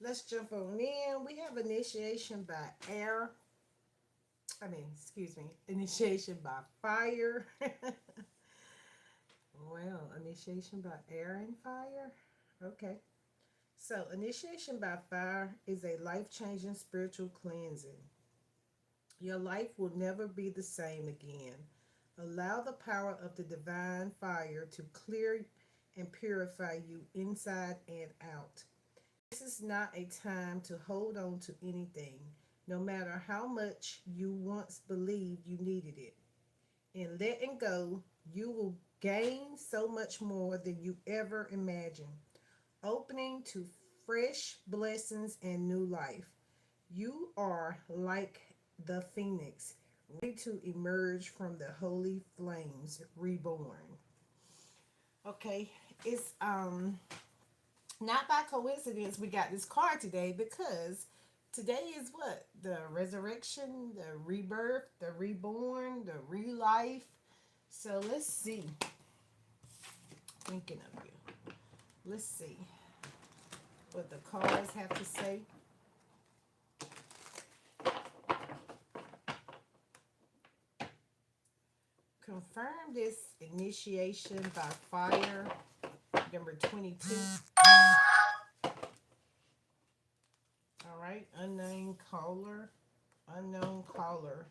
let's jump on in. We have initiation by air. Excuse me, initiation by fire. Well, initiation by air and fire. Okay. So, initiation by fire is a life changing spiritual cleansing. Your life will never be the same again. Allow the power of the divine fire to clear and purify you inside and out. This is not a time to hold on to anything, no matter how much you once believed you needed it. In letting go, you will gain so much more than you ever imagined, opening to fresh blessings and new life. You are like the phoenix, ready to emerge from the holy flames, reborn. Okay, it's not by coincidence we got this card today because today is what? The resurrection, the rebirth, the reborn, the relife. So let's see. Thinking of you. Let's see what the cards have to say. Confirm this initiation by fire, number 22. All right, unknown caller. Unknown caller.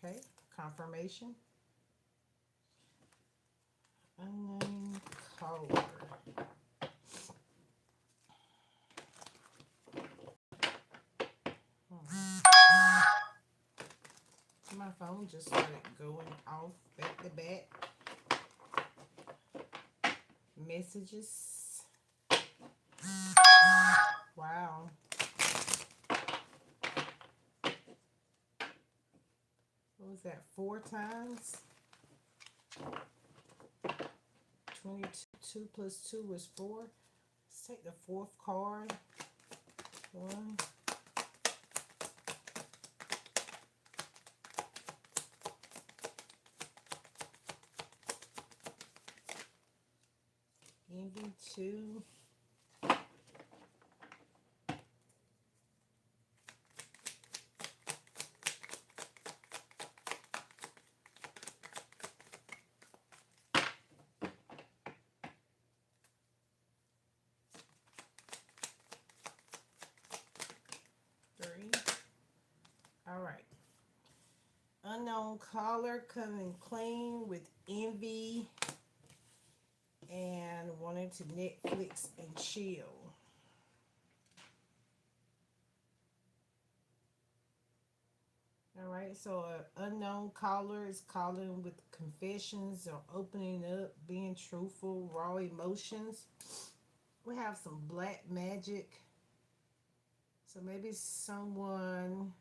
Okay, confirmation. Unknown caller. My phone just started going off back to back. Messages. Wow. What was that? 4 times? 22 plus 2 was 4. Let's take the fourth card. 1. Envy 2. 3. All right. Unknown caller coming clean with envy and wanting to Netflix and chill. All right, so an unknown caller is calling with confessions or opening up, being truthful, raw emotions. We have some black magic. So maybe someone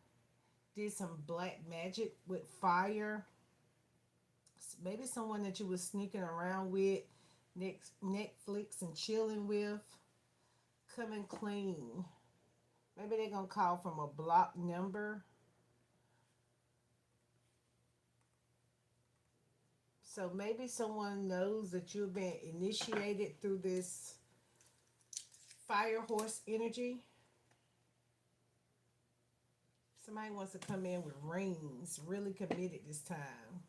did some black magic with fire. Maybe someone that you were sneaking around with, Netflix and chilling with, coming clean. Maybe they're going to call from a blocked number. So maybe someone knows that you've been initiated through this fire horse energy. Somebody wants to come in with rings, really committed this time.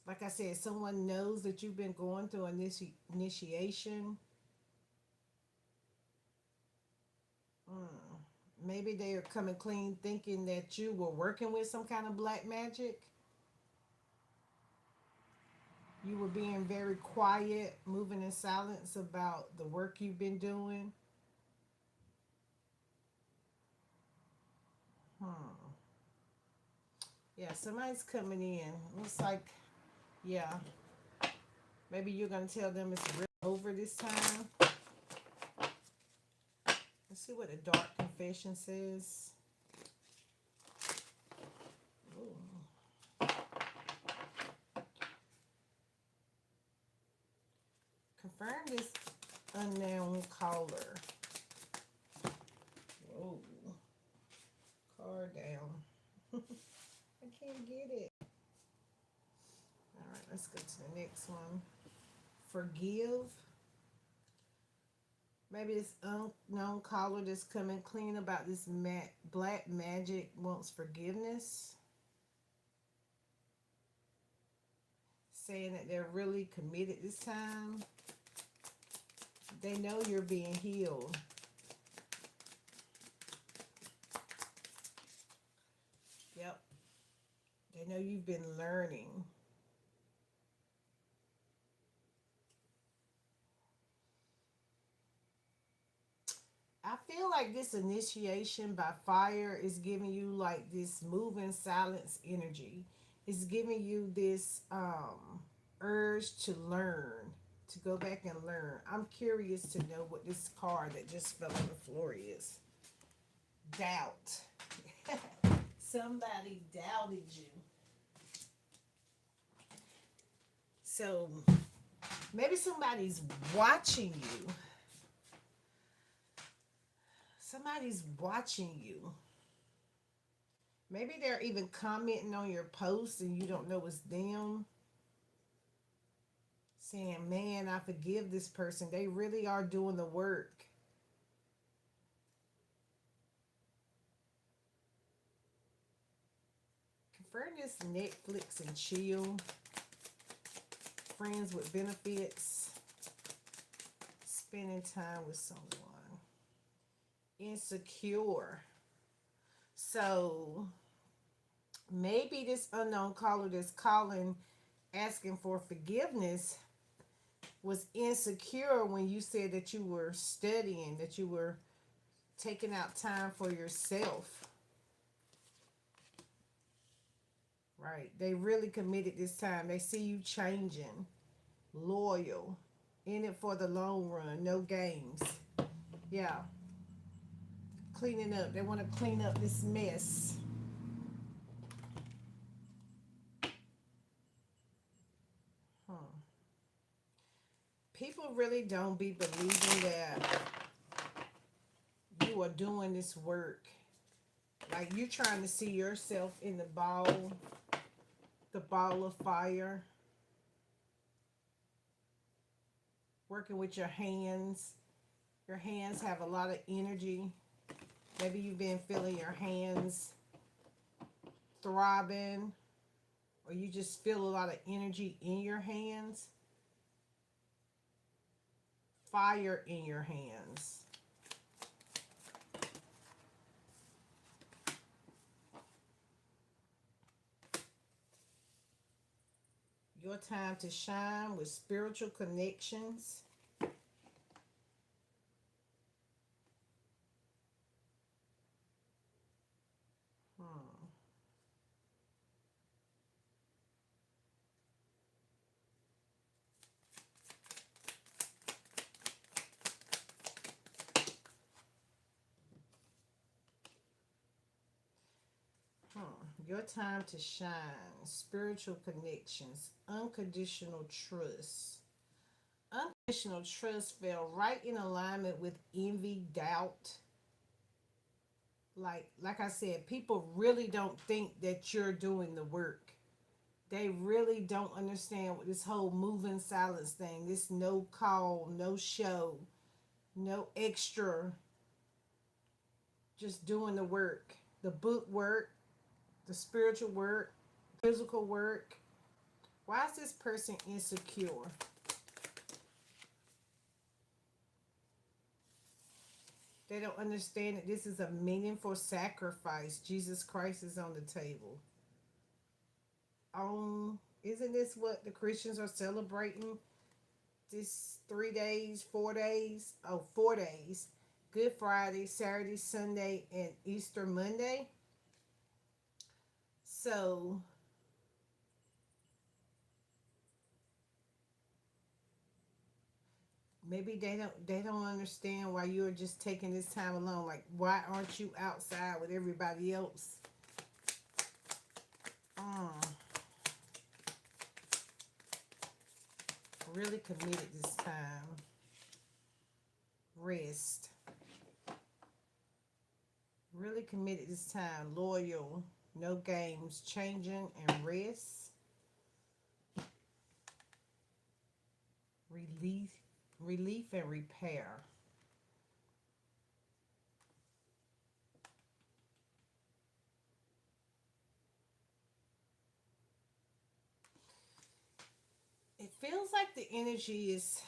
Like I said, someone knows that you've been going through an initiation. Maybe they are coming clean thinking that you were working with some kind of black magic. You were being very quiet, moving in silence about the work you've been doing. Yeah, somebody's coming in. Looks like, yeah, maybe you're going to tell them it's really over this time. Let's see what the dark confession says. Ooh. Confirm this unknown caller. Whoa. Card down. I can't get it. All right, let's go to the next one. forgive. Maybe this unknown caller that's coming clean about this black magic wants forgiveness. Saying that they're really committed this time. They know you're being healed. Yep. They know you've been learning. I feel like this initiation by fire is giving you like this moving silence energy. It's giving you this urge to learn, to go back and learn. I'm curious to know what this card that just fell on the floor is. Doubt. Somebody doubted you. So maybe somebody's watching you. Somebody's watching you. Maybe they're even commenting on your posts and you don't know it's them. Saying, man, I forgive this person. They really are doing the work. Confirm this Netflix and chill. Friends with benefits. Spending time with someone. Insecure. So maybe this unknown caller that's calling asking for forgiveness was insecure when you said that you were studying, that you were taking out time for yourself. Right. They really committed this time. They see you changing. Loyal. In it for the long run. No games. Yeah. Cleaning up. They want to clean up this mess. People really don't be believing that you are doing this work. Like you're trying to see yourself in the ball of fire. Working with your hands. Your hands have a lot of energy. Maybe you've been feeling your hands throbbing, or you just feel a lot of energy in your hands. Fire in your hands. Your time to shine with spiritual connections. Your time to shine. Spiritual connections. Unconditional trust. Unconditional trust fell right in alignment with envy, doubt. Like I said, people really don't think that you're doing the work. They really don't understand what this whole moving silence thing, this no call, no show, no extra, just doing the work. The book work, the spiritual work, physical work. Why is this person insecure? They don't understand that this is a meaningful sacrifice. Jesus Christ is on the table. Isn't this what the Christians are celebrating? This 3 days, 4 days? Oh, 4 days. Good Friday, Saturday, Sunday, and Easter Monday. So maybe they don't understand why you're just taking this time alone. Like, why aren't you outside with everybody else? Really committed this time. Rest. Really committed this time. Loyal. No games. Changing and rest. relief, relief and repair. It feels like the energy is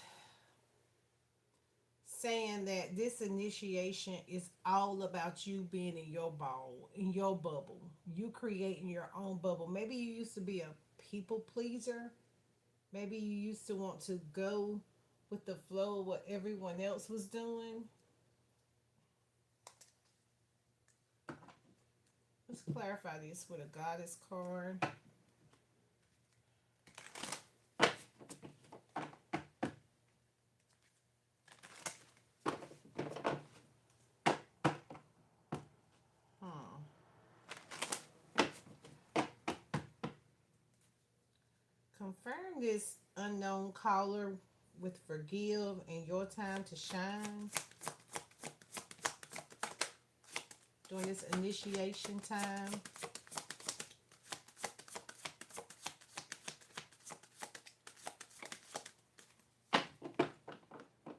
saying that this initiation is all about you being in your ball, in your bubble. You creating your own bubble. Maybe you used to be a people pleaser. Maybe you used to want to go with the flow of what everyone else was doing. Let's clarify this with a goddess card. Hmm. Confirm this unknown caller with forgive and your time to shine during this initiation time.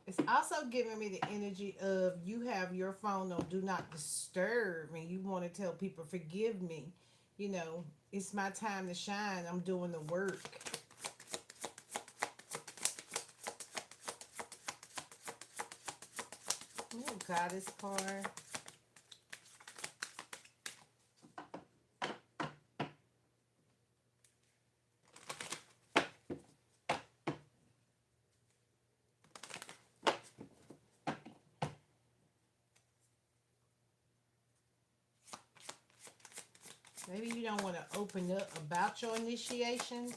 It's also giving me the energy of you have your phone on do not disturb and you want to tell people forgive me. You know, it's my time to shine. I'm doing the work. Oh, goddess card. Maybe you don't want to open up about your initiation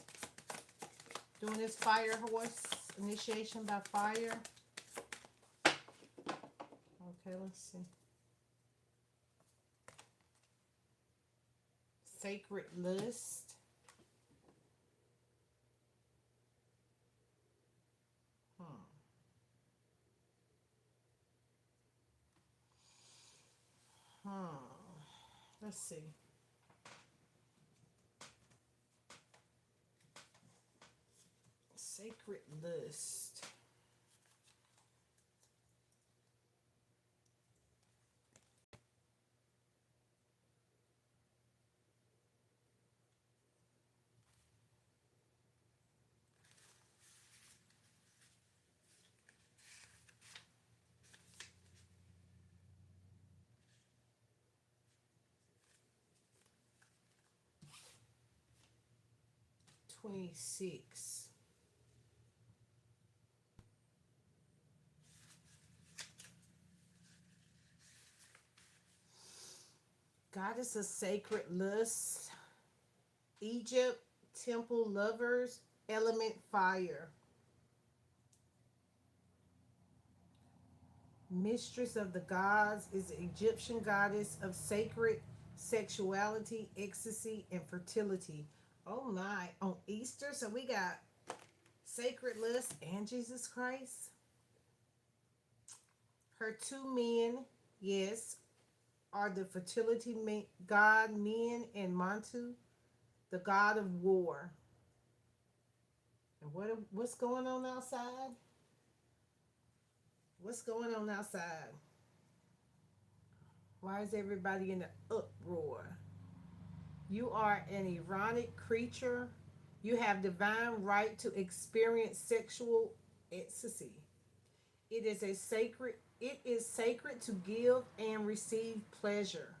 doing this fire horse initiation by fire. Okay, let's see. Sacred list. Hmm. Hmm. Let's see. Sacred list. 26. Goddess of sacred lust. Egypt, temple lovers, element fire. Mistress of the gods is the Egyptian goddess of sacred sexuality, ecstasy, and fertility. Oh my, on Easter, so we got sacred lust and Jesus Christ. Her two men, yes, are the fertility god Men and Montu, the god of war. And what's going on outside? What's going on outside? Why is everybody in an uproar? You are an ironic creature. You have divine right to experience sexual ecstasy. It is sacred to give and receive pleasure.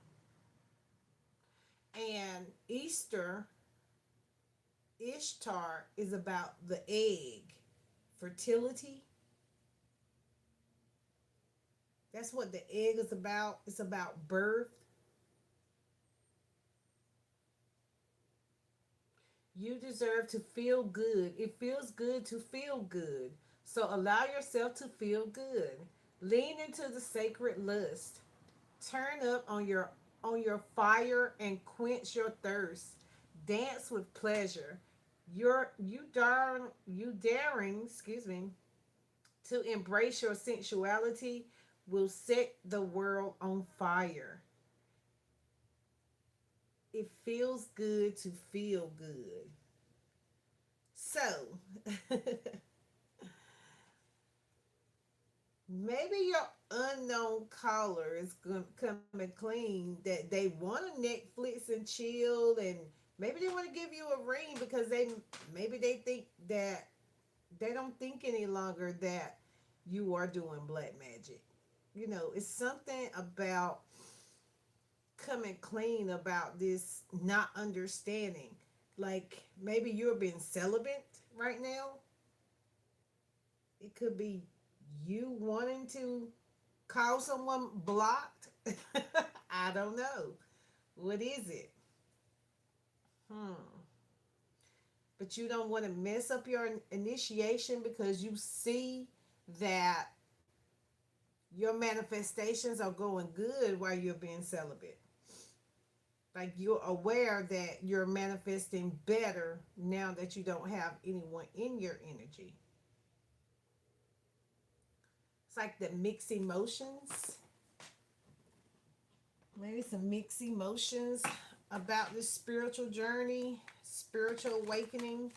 And Easter, Ishtar is about the egg, fertility. That's what the egg is about. It's about birth. You deserve to feel good. It feels good to feel good. So allow yourself to feel good. Lean into the sacred lust. Turn up on your fire and quench your thirst. Dance with pleasure. You daring, excuse me, to embrace your sensuality will set the world on fire. It feels good to feel good. So, Maybe your unknown caller is coming clean that they want to Netflix and chill, and maybe they want to give you a ring because they think that they don't think any longer that you are doing black magic. It's something about coming clean about this not understanding. Like maybe you're being celibate right now. It could be you wanting to call someone blocked. I don't know. What is it? Hmm. But you don't want to mess up your initiation because you see that your manifestations are going good while you're being celibate. Like you're aware that you're manifesting better now that you don't have anyone in your energy. It's like the mixed emotions. Maybe some mixed emotions about this spiritual journey, spiritual awakening.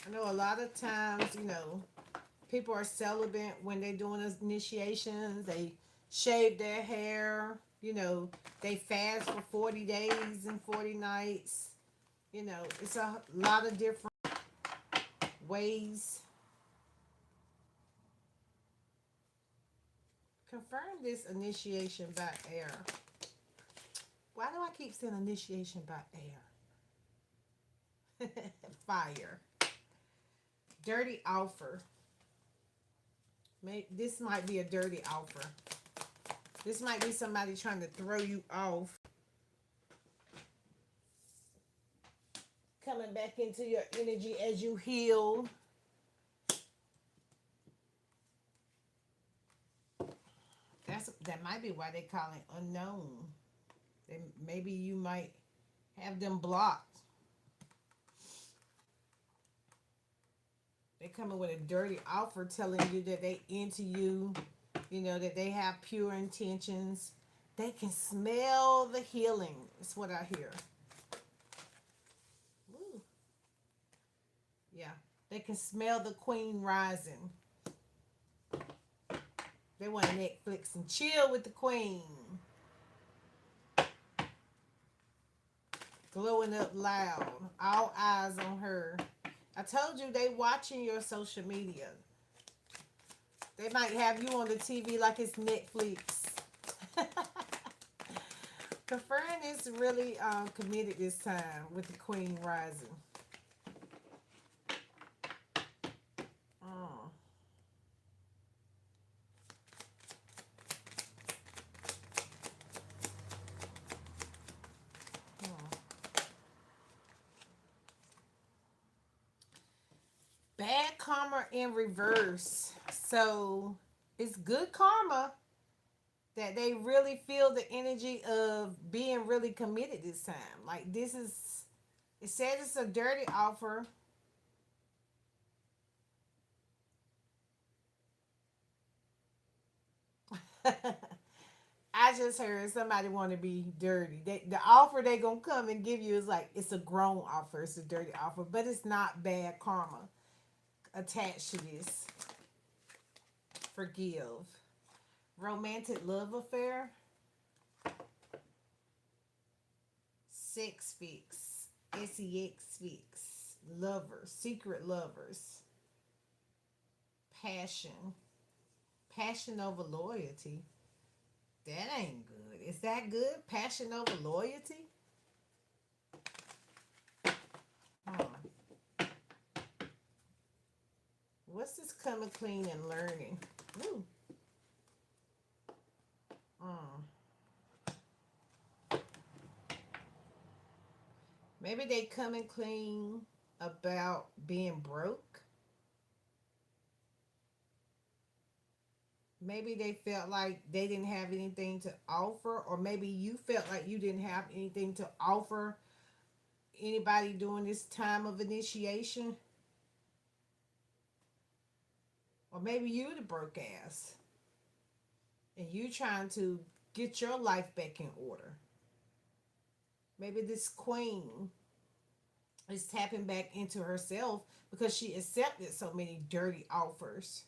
I know a lot of times, people are celibate when they're doing initiations. They shave their hair. They fast for 40 days and 40 nights. It's a lot of different ways. Confirm this initiation by air. Why do I keep saying initiation by air? Fire. Dirty offer. This might be a dirty offer. This might be somebody trying to throw you off. Coming back into your energy as you heal. That might be why they call it unknown. Maybe you might have them blocked. They coming with a dirty offer telling you that they into you, that they have pure intentions. They can smell the healing. That's what I hear. Woo. Yeah. They can smell the queen rising. They want to Netflix and chill with the queen. Glowing up loud. All eyes on her. I told you they watching your social media. They might have you on the TV like it's Netflix. Confirming is really committed this time with the queen rising. Oh. Oh. Bad karma in reverse. So it's good karma that they really feel the energy of being really committed this time. Like this is, it says it's a dirty offer. I just heard somebody want to be dirty. The offer they gonna come and give you is like it's a grown offer. It's a dirty offer, but it's not bad karma attached to this. Forgive. Romantic love affair. Sex fix. Sex fix. Lovers. Secret lovers. Passion. Passion over loyalty. That ain't good. Is that good? Passion over loyalty? Hmm. What's this coming clean and learning? Ooh. Hmm. Maybe they coming clean about being broke. Maybe they felt like they didn't have anything to offer, or maybe you felt like you didn't have anything to offer anybody during this time of initiation, or maybe you the broke ass and you trying to get your life back in order. Maybe this queen is tapping back into herself because she accepted so many dirty offers,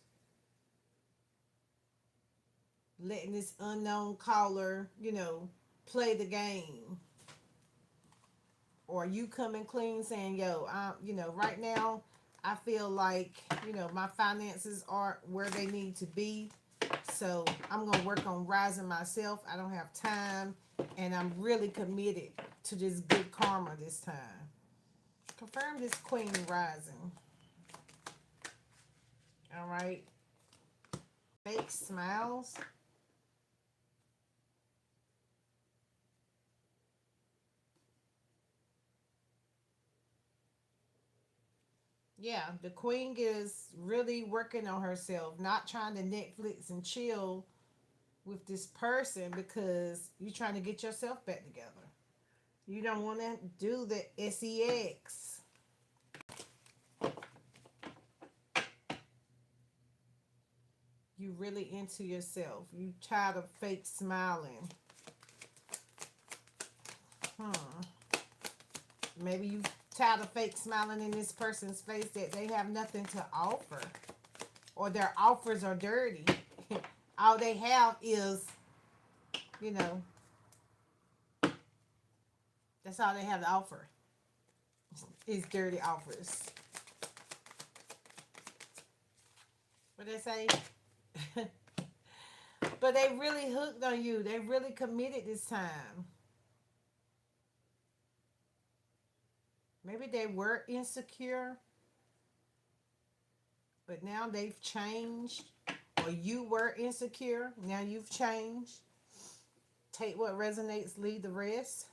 letting this unknown caller, play the game. Or you coming clean saying, yo, right now I feel like, my finances aren't where they need to be. So I'm going to work on rising myself. I don't have time. And I'm really committed to this good karma this time. Confirm this queen rising. All right. Fake smiles. Yeah, the queen is really working on herself, not trying to Netflix and chill with this person because you're trying to get yourself back together. You don't want to do the sex. You really into yourself. You tired of fake smiling. Hmm. Maybe you tired of fake smiling in this person's face that they have nothing to offer. Or their offers are dirty. All they have is, you know, that's all they have to offer. Is dirty offers. What they say? But they really hooked on you. They really committed this time. Maybe they were insecure, but now they've changed. Or you were insecure, now you've changed. Take what resonates, leave the rest.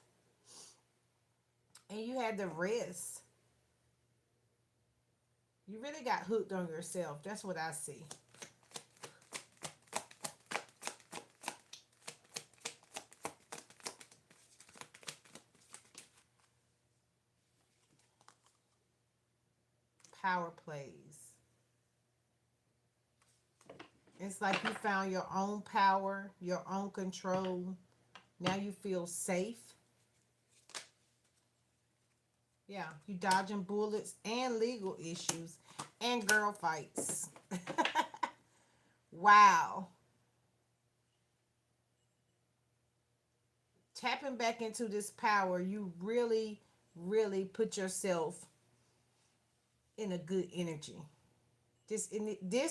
And you had the rest. You really got hooked on yourself. That's what I see. Power plays. It's like you found your own power, your own control. Now you feel safe. Yeah, you dodging bullets and legal issues and girl fights. Wow. Tapping back into this power, you really, really put yourself in a good energy. This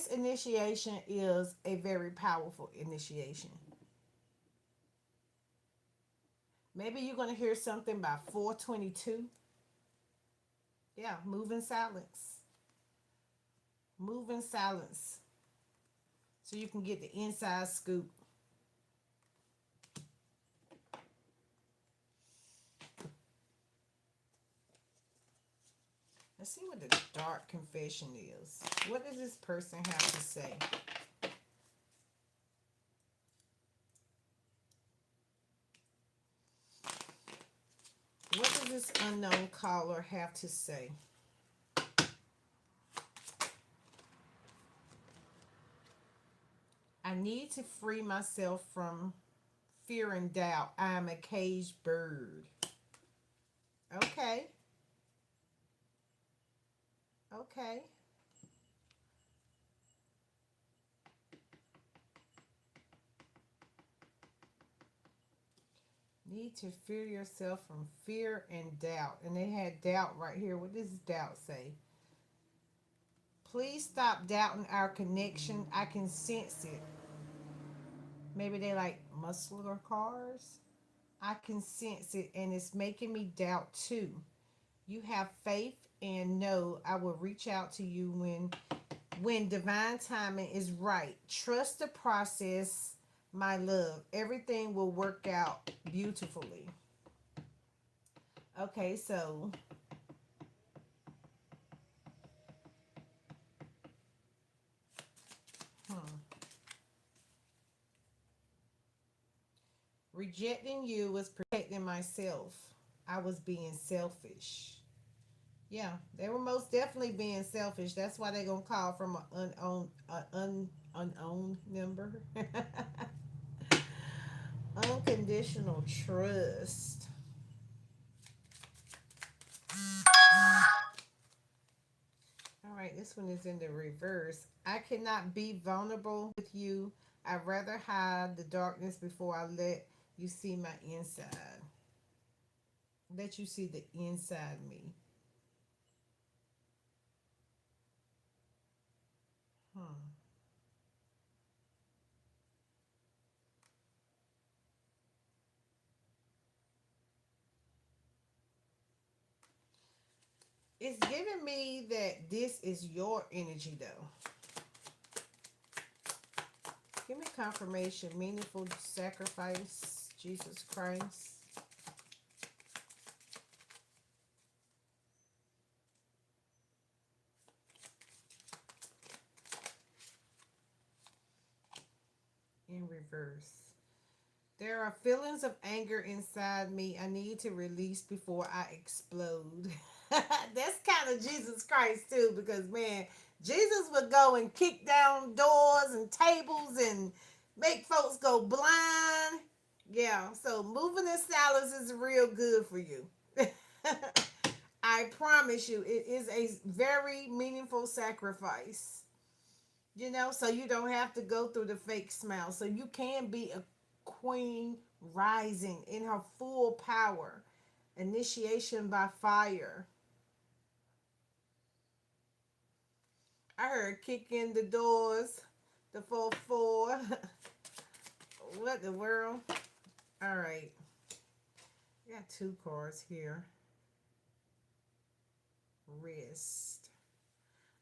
initiation is a very powerful initiation. Maybe you're going to hear something by 422. Yeah, move in silence. Move in silence so you can get the inside scoop. Let's see what the dark confession is. What does this person have to say? What does this unknown caller have to say? I need to free myself from fear and doubt. I am a caged bird. Okay. Okay. Need to fear yourself from fear and doubt. And they had doubt right here. What does doubt say? Please stop doubting our connection. I can sense it. Maybe they like muscular cars. I can sense it and it's making me doubt too. You have faith and know I will reach out to you when divine timing is right. Trust the process, my love. Everything will work out beautifully. Okay, so hmm. Rejecting you was protecting myself. I was being selfish. Yeah, they were most definitely being selfish. That's why they're gonna call from an unowned number. Unconditional trust. one is in the reverse. I cannot be vulnerable with you. I'd rather hide the darkness before I let you see my inside. Let you see the inside me. Hmm. It's giving me that this is your energy, though. Give me confirmation. Meaningful sacrifice, Jesus Christ. In reverse. There are feelings of anger inside me I need to release before I explode. That's kind of Jesus Christ, too, because, man, Jesus would go and kick down doors and tables and make folks go blind. Yeah, so moving in silence is real good for you. I promise you, it is a very meaningful sacrifice. So you don't have to go through the fake smile. So you can be a queen rising in her full power. Initiation by fire. I heard kick in the doors, the 4-4. What the world? All right. I got two cards here. Wrist.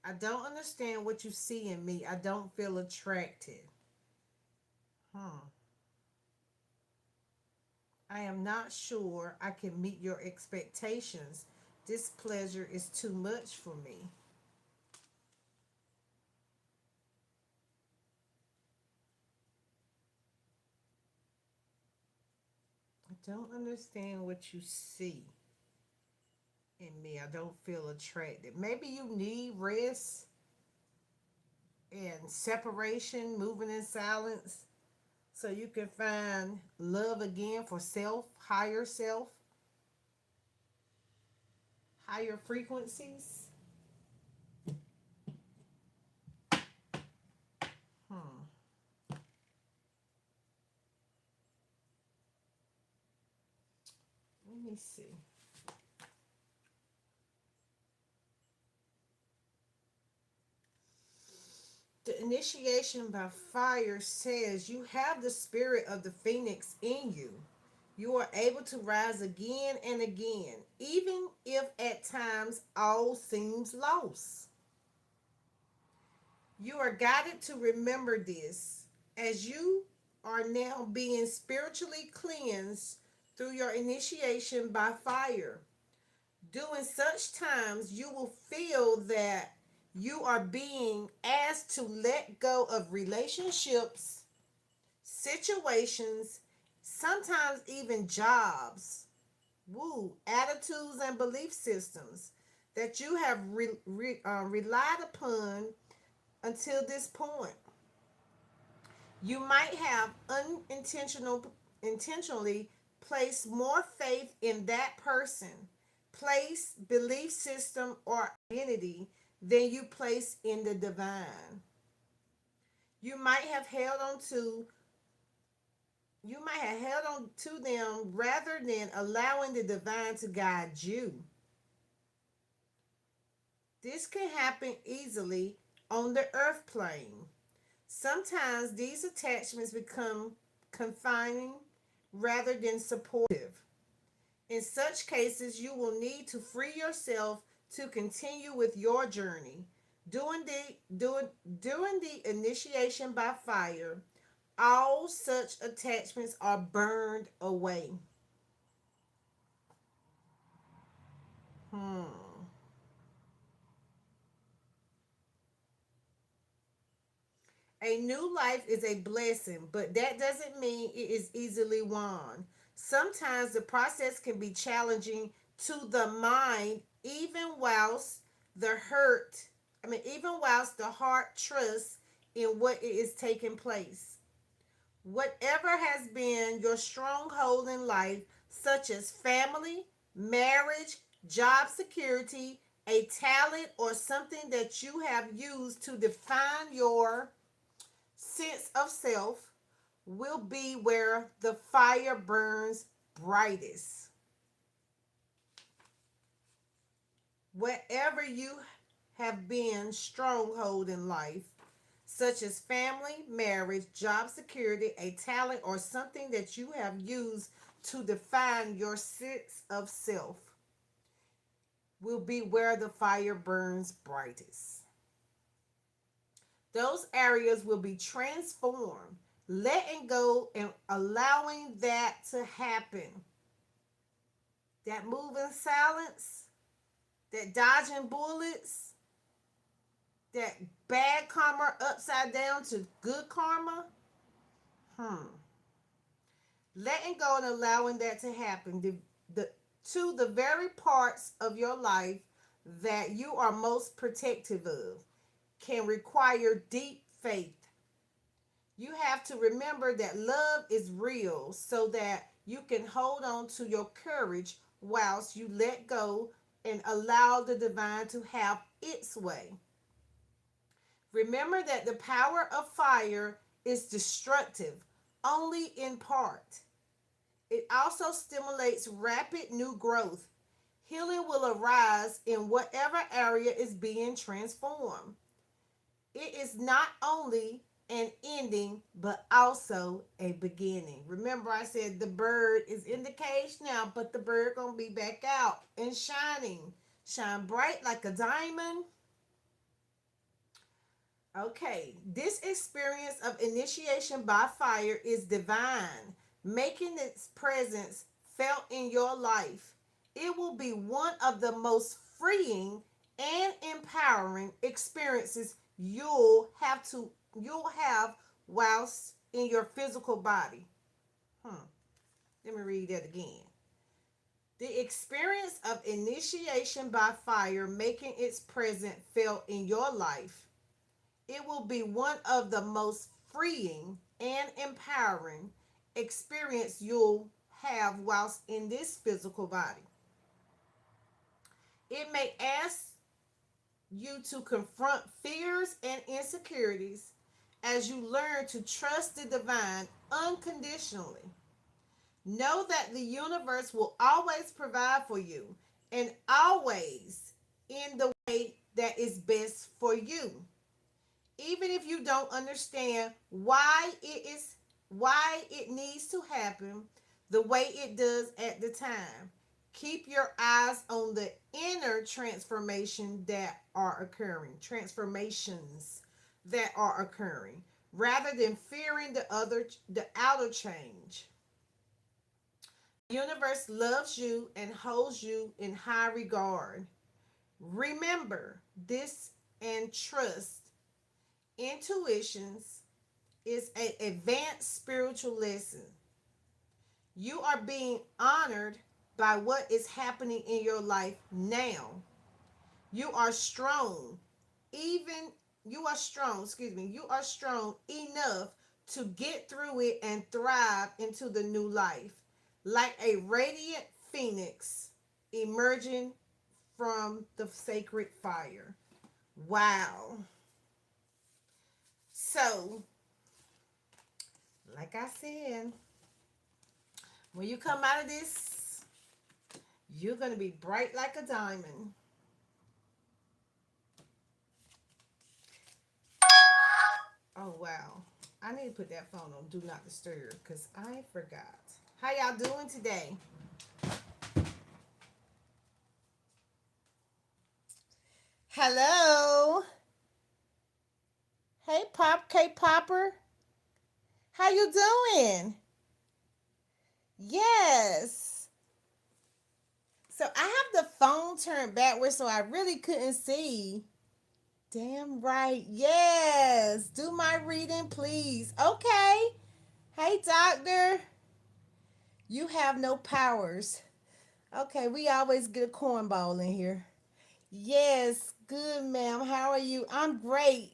I don't understand what you see in me. I don't feel attracted. Hmm. I am not sure I can meet your expectations. This pleasure is too much for me. I don't understand what you see in me. I don't feel attracted. Maybe you need rest and separation, moving in silence, so you can find love again for self, higher frequencies. Hmm. Let me see. The initiation by fire says you have the spirit of the phoenix in you. You are able to rise again and again, even if at times all seems lost. You are guided to remember this as you are now being spiritually cleansed through your initiation by fire. During such times, you will feel that you are being asked to let go of relationships, situations, sometimes even jobs, attitudes, and belief systems that you have relied upon until this point. You might have intentionally placed more faith in that person, place, belief system, or identity than you place in the divine. You might have held on to you might have held on to them rather than allowing the divine to guide you. This can happen easily on the earth plane. Sometimes these attachments become confining rather than supportive. In such cases, you will need to free yourself to continue with your journey. During the initiation by fire, all such attachments are burned away. Hmm. A new life is a blessing, but that doesn't mean it is easily won. Sometimes the process can be challenging to the mind, even whilst the heart trusts in what is taking place. Whatever has been your stronghold in life, such as family, marriage, job security, a talent, or something that you have used to define your sense of self will be where the fire burns brightest. Wherever you have been stronghold in life, such as family, marriage, job security, a talent, or something that you have used to define your sense of self, will be where the fire burns brightest. Those areas will be transformed, letting go and allowing that to happen. That moving silence, that dodging bullets, that bad karma upside down to good karma. Letting go and allowing that to happen to the very parts of your life that you are most protective of can require deep faith. You have to remember that love is real so that you can hold on to your courage whilst you let go and allow the divine to have its way. Remember that the power of fire is destructive only in part. It also stimulates rapid new growth. Healing will arise in whatever area is being transformed. It is not only an ending, but also a beginning. Remember, I said the bird is in the cage now, but the bird gonna be back out and shining. Shine bright like a diamond. Okay, this experience of initiation by fire is divine, making its presence felt in your life. It will be one of the most freeing and empowering experiences you'll have whilst in your physical body. Let me read that again. The experience of initiation by fire making its presence felt in your life. It will be one of the most freeing and empowering experience you'll have whilst in this physical body. It may ask you to confront fears and insecurities as you learn to trust the divine unconditionally. Know that the universe will always provide for you and always in the way that is best for you. Even if you don't understand why it needs to happen the way it does at the time. Keep your eyes on the inner transformations that are occurring, rather than fearing the outer change. The universe loves you and holds you in high regard. Remember this and trust. Intuitions is an advanced spiritual lesson. You are being honored by what is happening in your life now. You are strong. You are strong enough to get through it and thrive into the new life. Like a radiant phoenix emerging from the sacred fire. Wow. So, like I said, when you come out of this, you're going to be bright like a diamond. Oh, wow. I need to put that phone on Do Not Disturb because I forgot. How y'all doing today? Hello. Hey, K-Popper. How you doing? Yes. So I have the phone turned backwards, so I really couldn't see. Damn right. Yes. Do my reading, please. Okay. Hey, doctor. You have no powers. Okay, we always get a cornball in here. Yes. Good, ma'am. How are you? I'm great.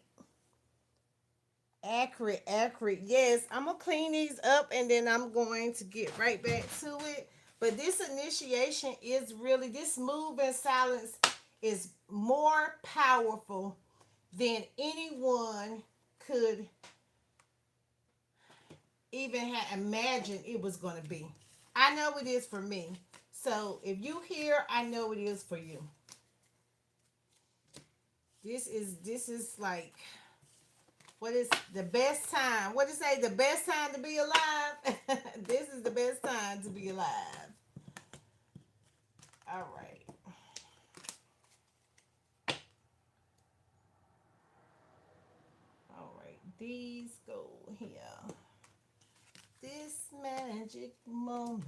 Accurate. Yes, I'm gonna clean these up and then I'm going to get right back to it. But this initiation is really this move in silence is more powerful than anyone could even have imagined it was going to be. I know it is for me. So if you hear, I know it is for you. This is like, what is the best time? What is say the best time to be alive? This is the best time to be alive. All right. All right. These go here. This magic moment.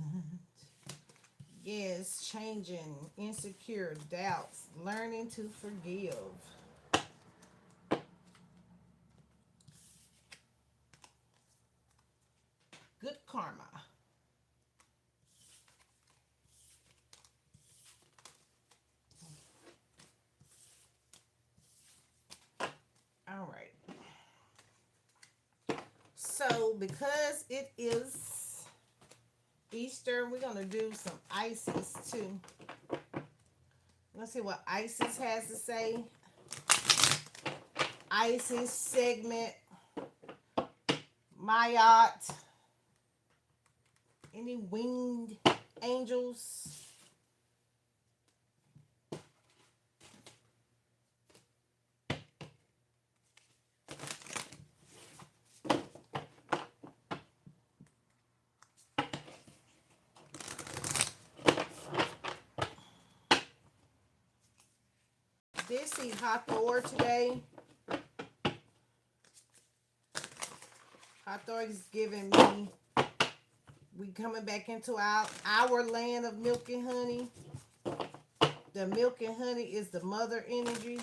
Yes, changing, insecure, doubts, learning to forgive. Good karma. All right. So, because it is Easter, we're going to do some Isis too. Let's see what Isis has to say. Isis segment, Mayat, any winged angels? Did see Hathor today. Hathor is giving me, we coming back into our land of milk and honey. The milk and honey is the mother energy.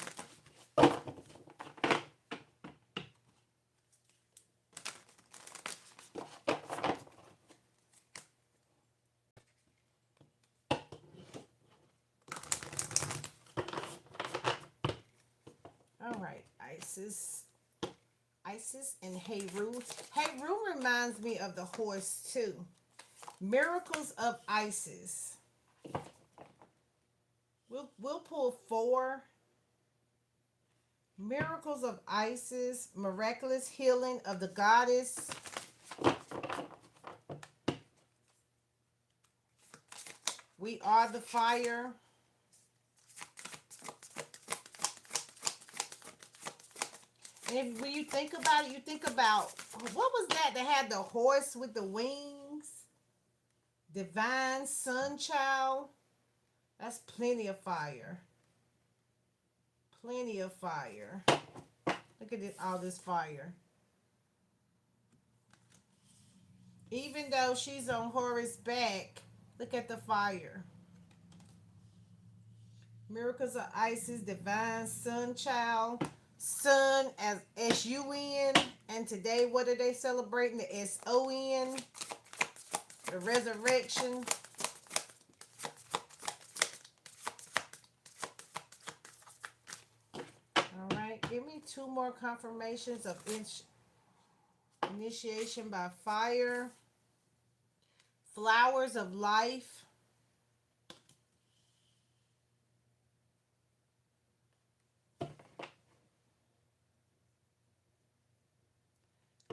All right, Isis. Isis and Heru. Heru reminds me of the horse too. Miracles of Isis. We'll pull 4. Miracles of Isis. Miraculous healing of the goddess. We are the fire. And when you think about it, you think about, what was that had the horse with the wings? Divine Sun Child. That's plenty of fire. Plenty of fire. Look at this, all this fire. Even though she's on Horus' back, look at the fire. Miracles of Isis, Divine Sun Child. Sun as S-U-N. And today, what are they celebrating? The S-O-N. The resurrection. All right. Give me 2 more confirmations of initiation by fire. Flowers of life.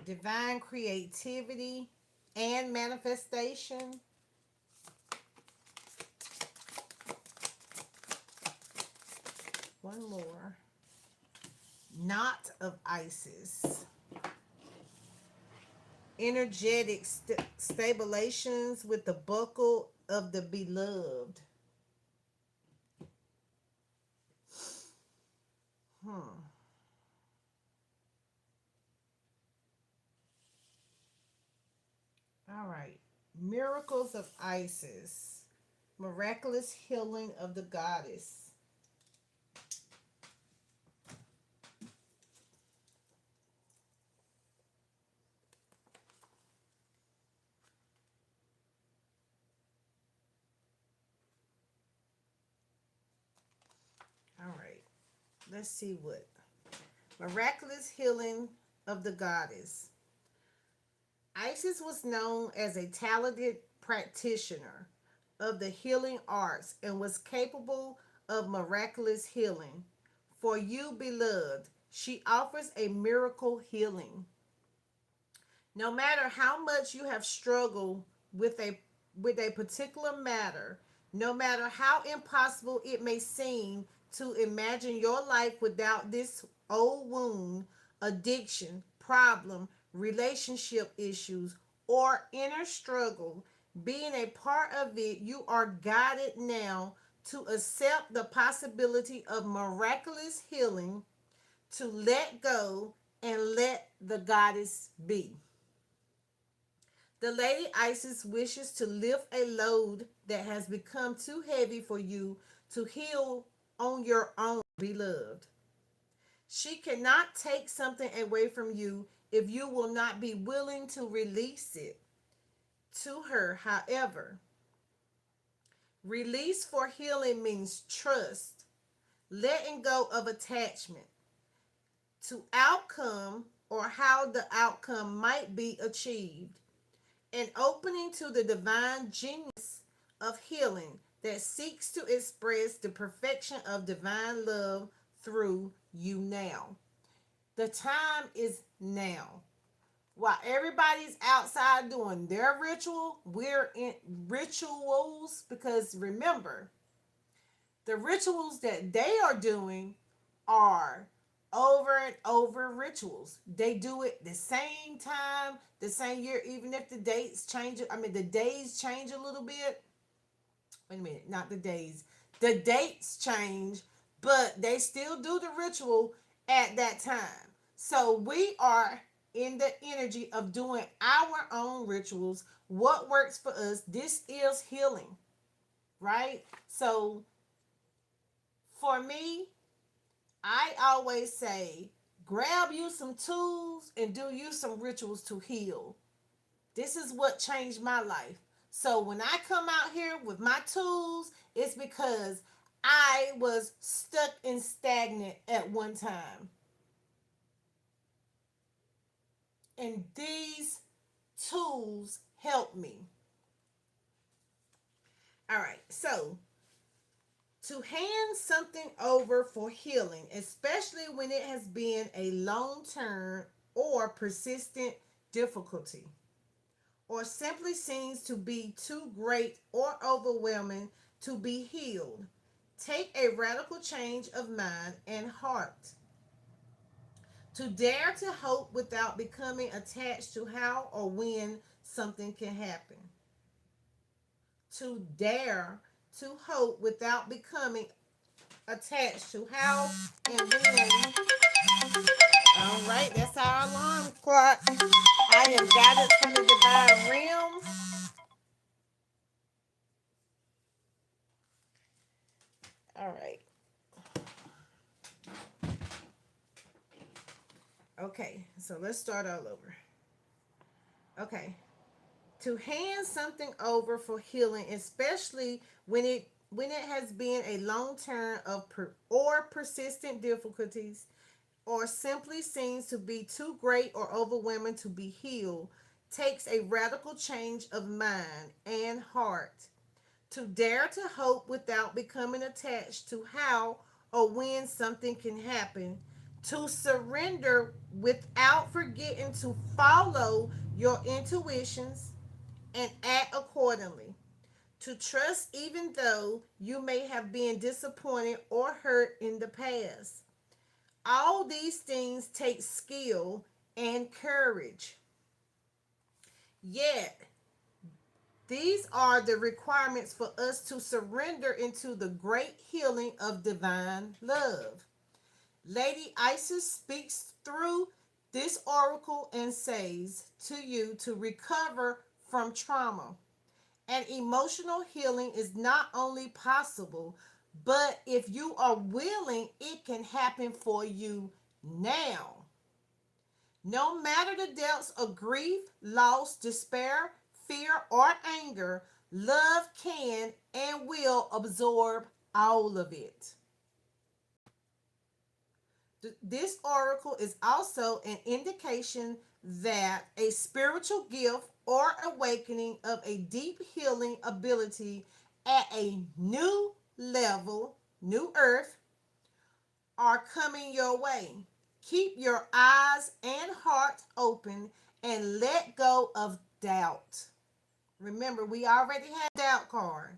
Divine creativity and manifestation. One more. Knot of Isis. Energetic stabilizations with the buckle of the beloved. All right. Miracles of Isis. Miraculous healing of the goddess. All right. Let's see what. Miraculous healing of the goddess. Isis was known as a talented practitioner of the healing arts and was capable of miraculous healing. For you, beloved, she offers a miracle healing. No matter how much you have struggled with a particular matter, no matter how impossible it may seem to imagine your life without this old wound, addiction, problem, relationship issues, or inner struggle, being a part of it, you are guided now to accept the possibility of miraculous healing, to let go and let the goddess be. The Lady Isis wishes to lift a load that has become too heavy for you to heal on your own, beloved. She cannot take something away from you if you will not be willing to release it to her. However, release for healing means trust, letting go of attachment to outcome or how the outcome might be achieved, and opening to the divine genius of healing that seeks to express the perfection of divine love through you now. The time is now. While everybody's outside doing their ritual, we're in rituals, because remember, the rituals that they are doing are over and over rituals. They do it the same time, the same year, even if the dates change. I mean, the days change a little bit. Wait a minute, not the days. The dates change, but they still do the ritual at that time. So we are in the energy of doing our own rituals. What works for us? This is healing, right? So for me, I always say, grab you some tools and do you some rituals to heal. This is what changed my life. So when I come out here with my tools, it's because I was stuck and stagnant at one time. And these tools help me. All right. So to hand something over for healing, especially when it has been a long term or persistent difficulty, or simply seems to be too great or overwhelming to be healed, take a radical change of mind and heart. To dare to hope without becoming attached to how or when something can happen. To dare to hope without becoming attached to how and when. All right, that's our alarm clock. I am guided from the divine realms. All right. Okay, so let's start all over. Okay. To hand something over for healing, especially when it has been a long term of or persistent difficulties, or simply seems to be too great or overwhelming to be healed, takes a radical change of mind and heart. To dare to hope without becoming attached to how or when something can happen. To surrender without forgetting to follow your intuitions and act accordingly. To trust even though you may have been disappointed or hurt in the past. All these things take skill and courage. Yet, these are the requirements for us to surrender into the great healing of divine love. Lady Isis speaks through this oracle and says to you to recover from trauma. And emotional healing is not only possible, but if you are willing, it can happen for you now. No matter the depths of grief, loss, despair, fear, or anger, love can and will absorb all of it. This oracle is also an indication that a spiritual gift or awakening of a deep healing ability at a new level. new earth are coming your way. Keep your eyes and heart open and let go of doubt. Remember, we already had doubt card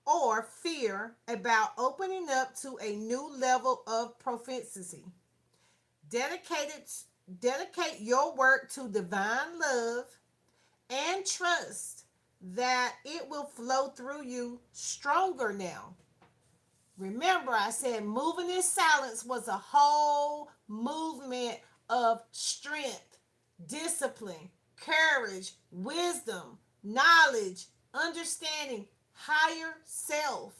or fear about opening up to a new level of proficiency. Dedicated, dedicate your work to divine love and trust that it will flow through you stronger now. Remember, I said moving in silence was a whole movement of strength, discipline, courage, wisdom, knowledge, understanding, higher self.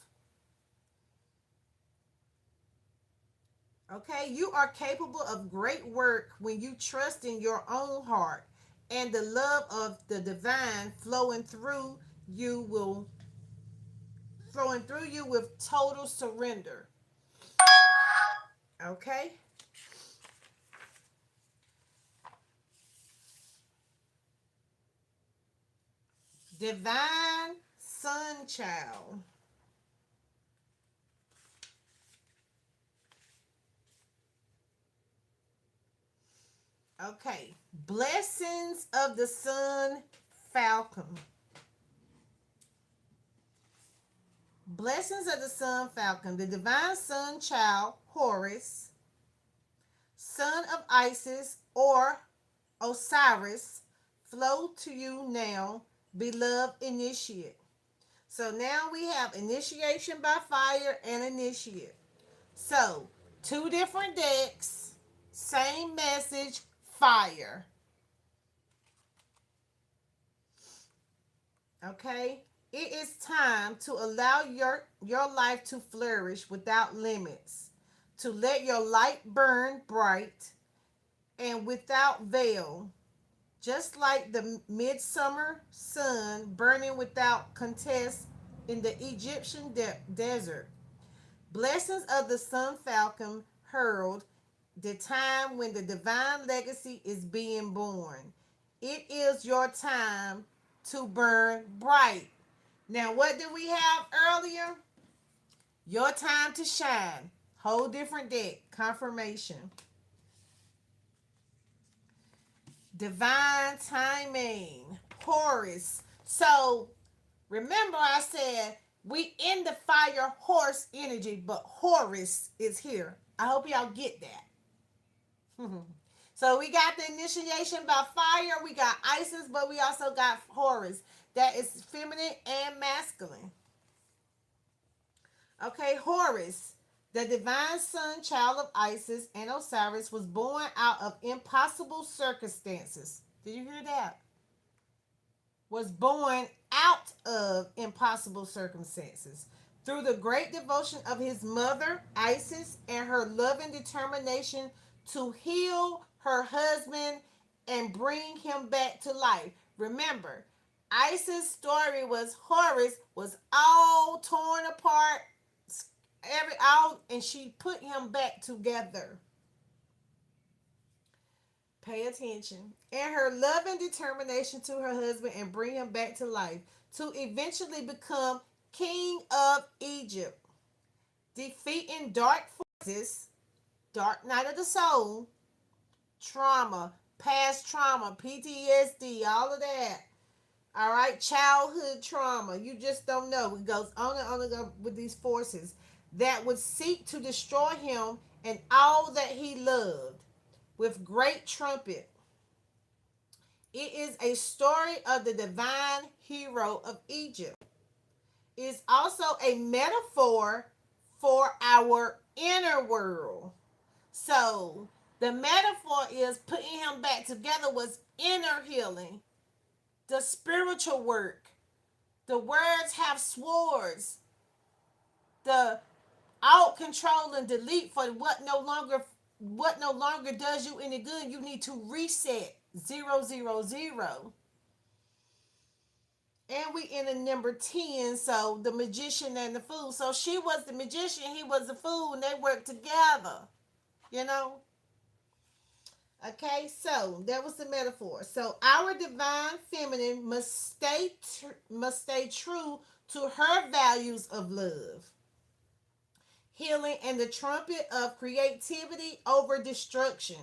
Okay, you are capable of great work when you trust in your own heart and the love of the divine you will flowing through you with total surrender. Okay? Divine Sun Child. Okay. Blessings of the Sun Falcon. Blessings of the Sun Falcon. The Divine Sun Child, Horus, son of Isis or Osiris, flow to you now, beloved initiate. So now we have initiation by fire and initiate. So, two different decks, same message, fire. Okay? It is time to allow your life to flourish without limits, to let your light burn bright and without veil, just like the midsummer sun burning without contest in the Egyptian desert. Blessings of the Sun Falcon herald the time when the divine legacy is being born. It is your time to burn bright. Now, what did we have earlier? Your time to shine. Whole different deck. Confirmation. Divine timing. Horus. So, remember I said we in the fire horse energy, but Horus is here. I hope y'all get that. So we got the initiation by fire, we got Isis, but we also got Horus. That is feminine and masculine. Okay, Horus, the divine son, child of Isis and Osiris, was born out of impossible circumstances. Did you hear that? Was born out of impossible circumstances through the great devotion of his mother, Isis, and her loving determination to heal her husband and bring him back to life. Remember, Isis' story was Horus was all torn apart, and she put him back together. Pay attention. And her love and determination to her husband and bring him back to life to eventually become king of Egypt, defeating dark forces, dark night of the soul, trauma, past trauma, PTSD, all of that. All right, childhood trauma. You just don't know. It goes on and on and on with these forces that would seek to destroy him and all that he loved with great trumpet. It is a story of the divine hero of Egypt. It is also a metaphor for our inner world. So the metaphor is putting him back together was inner healing, the spiritual work. The words have swords. The out control and delete for what no longer does you any good. You need to reset 000. And we in the number 10, so the magician and the fool. So she was the magician, he was the fool, and they worked together. You know? Okay, so that was the metaphor. So our divine feminine must stay true to her values of love, healing, and the trumpet of creativity over destruction,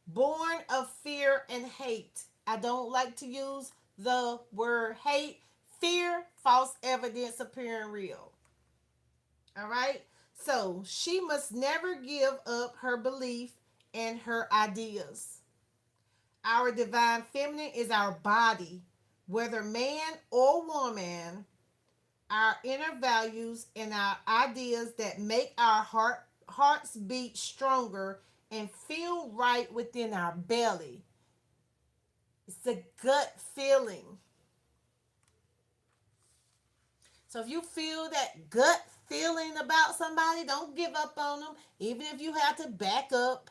born of fear and hate. I don't like to use the word hate. Fear, false evidence appearing real. All right? So she must never give up her belief and her ideas. Our divine feminine is our body, whether man or woman, our inner values and our ideas that make our hearts beat stronger and feel right within our belly. It's a gut feeling. So if you feel that gut feeling about somebody, don't give up on them. Even if you have to back up,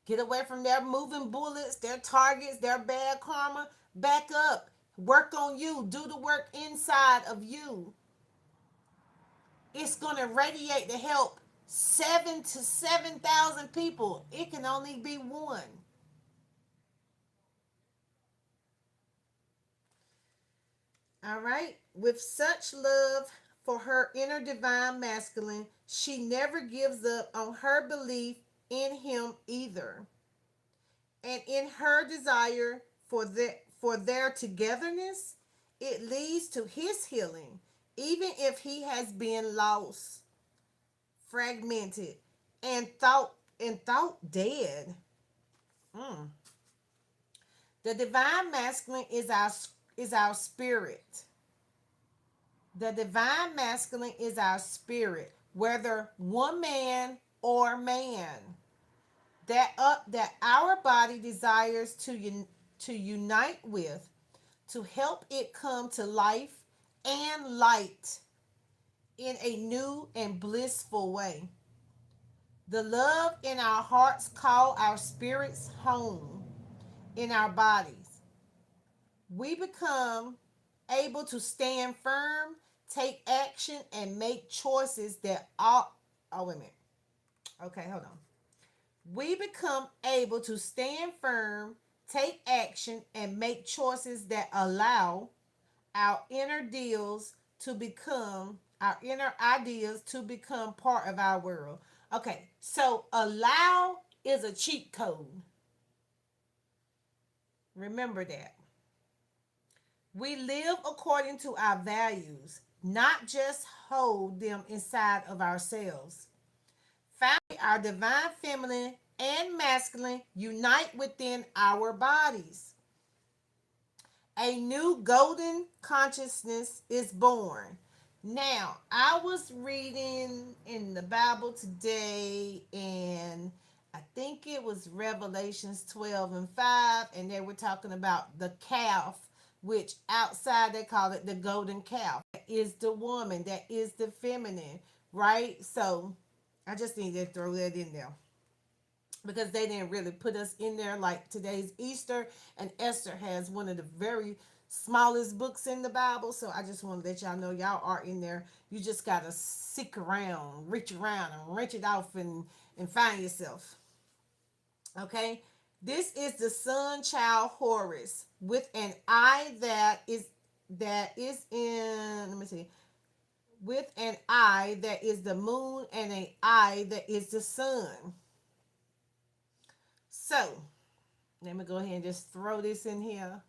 get away from their moving bullets, their targets, their bad karma, back up. Work on you. Do the work inside of you. It's going to radiate to help 7,000 people. It can only be one. All right. With such love for her inner divine masculine, she never gives up on her belief in him either. And in her desire for their togetherness, it leads to his healing, even if he has been lost, fragmented, and thought dead. Mm. The divine masculine is our spirit. The divine masculine is our spirit, whether woman or man. That our body desires to unite with, to help it come to life and light in a new and blissful way. The love in our hearts call our spirits home in our bodies. We become able to stand firm, take action, and make choices that are. Oh, wait a minute. Okay, hold on. We become able to stand firm, take action, and make choices that allow our inner deals to become our inner ideas to become part of our world. Okay, so allow is a cheat code. Remember that. We live according to our values, not just hold them inside of ourselves. Finally, our divine feminine and masculine unite within our bodies. A new golden consciousness is born. Now, I was reading in the Bible today, and I think it was Revelations 12 and 5, and they were talking about the calf, which outside they call it the golden calf. That is the woman, that is the feminine, right? So I just need to throw that in there because they didn't really put us in there. Like today's Easter, and Esther has one of the very smallest books in the Bible. So I just want to let y'all know y'all are in there. You just gotta seek around, reach around, and wrench it off and find yourself. Okay, this is the sun child Horus with an eye that is in. Let me see. With an eye that is the moon and an eye that is the sun. So, let me go ahead and just throw this in here.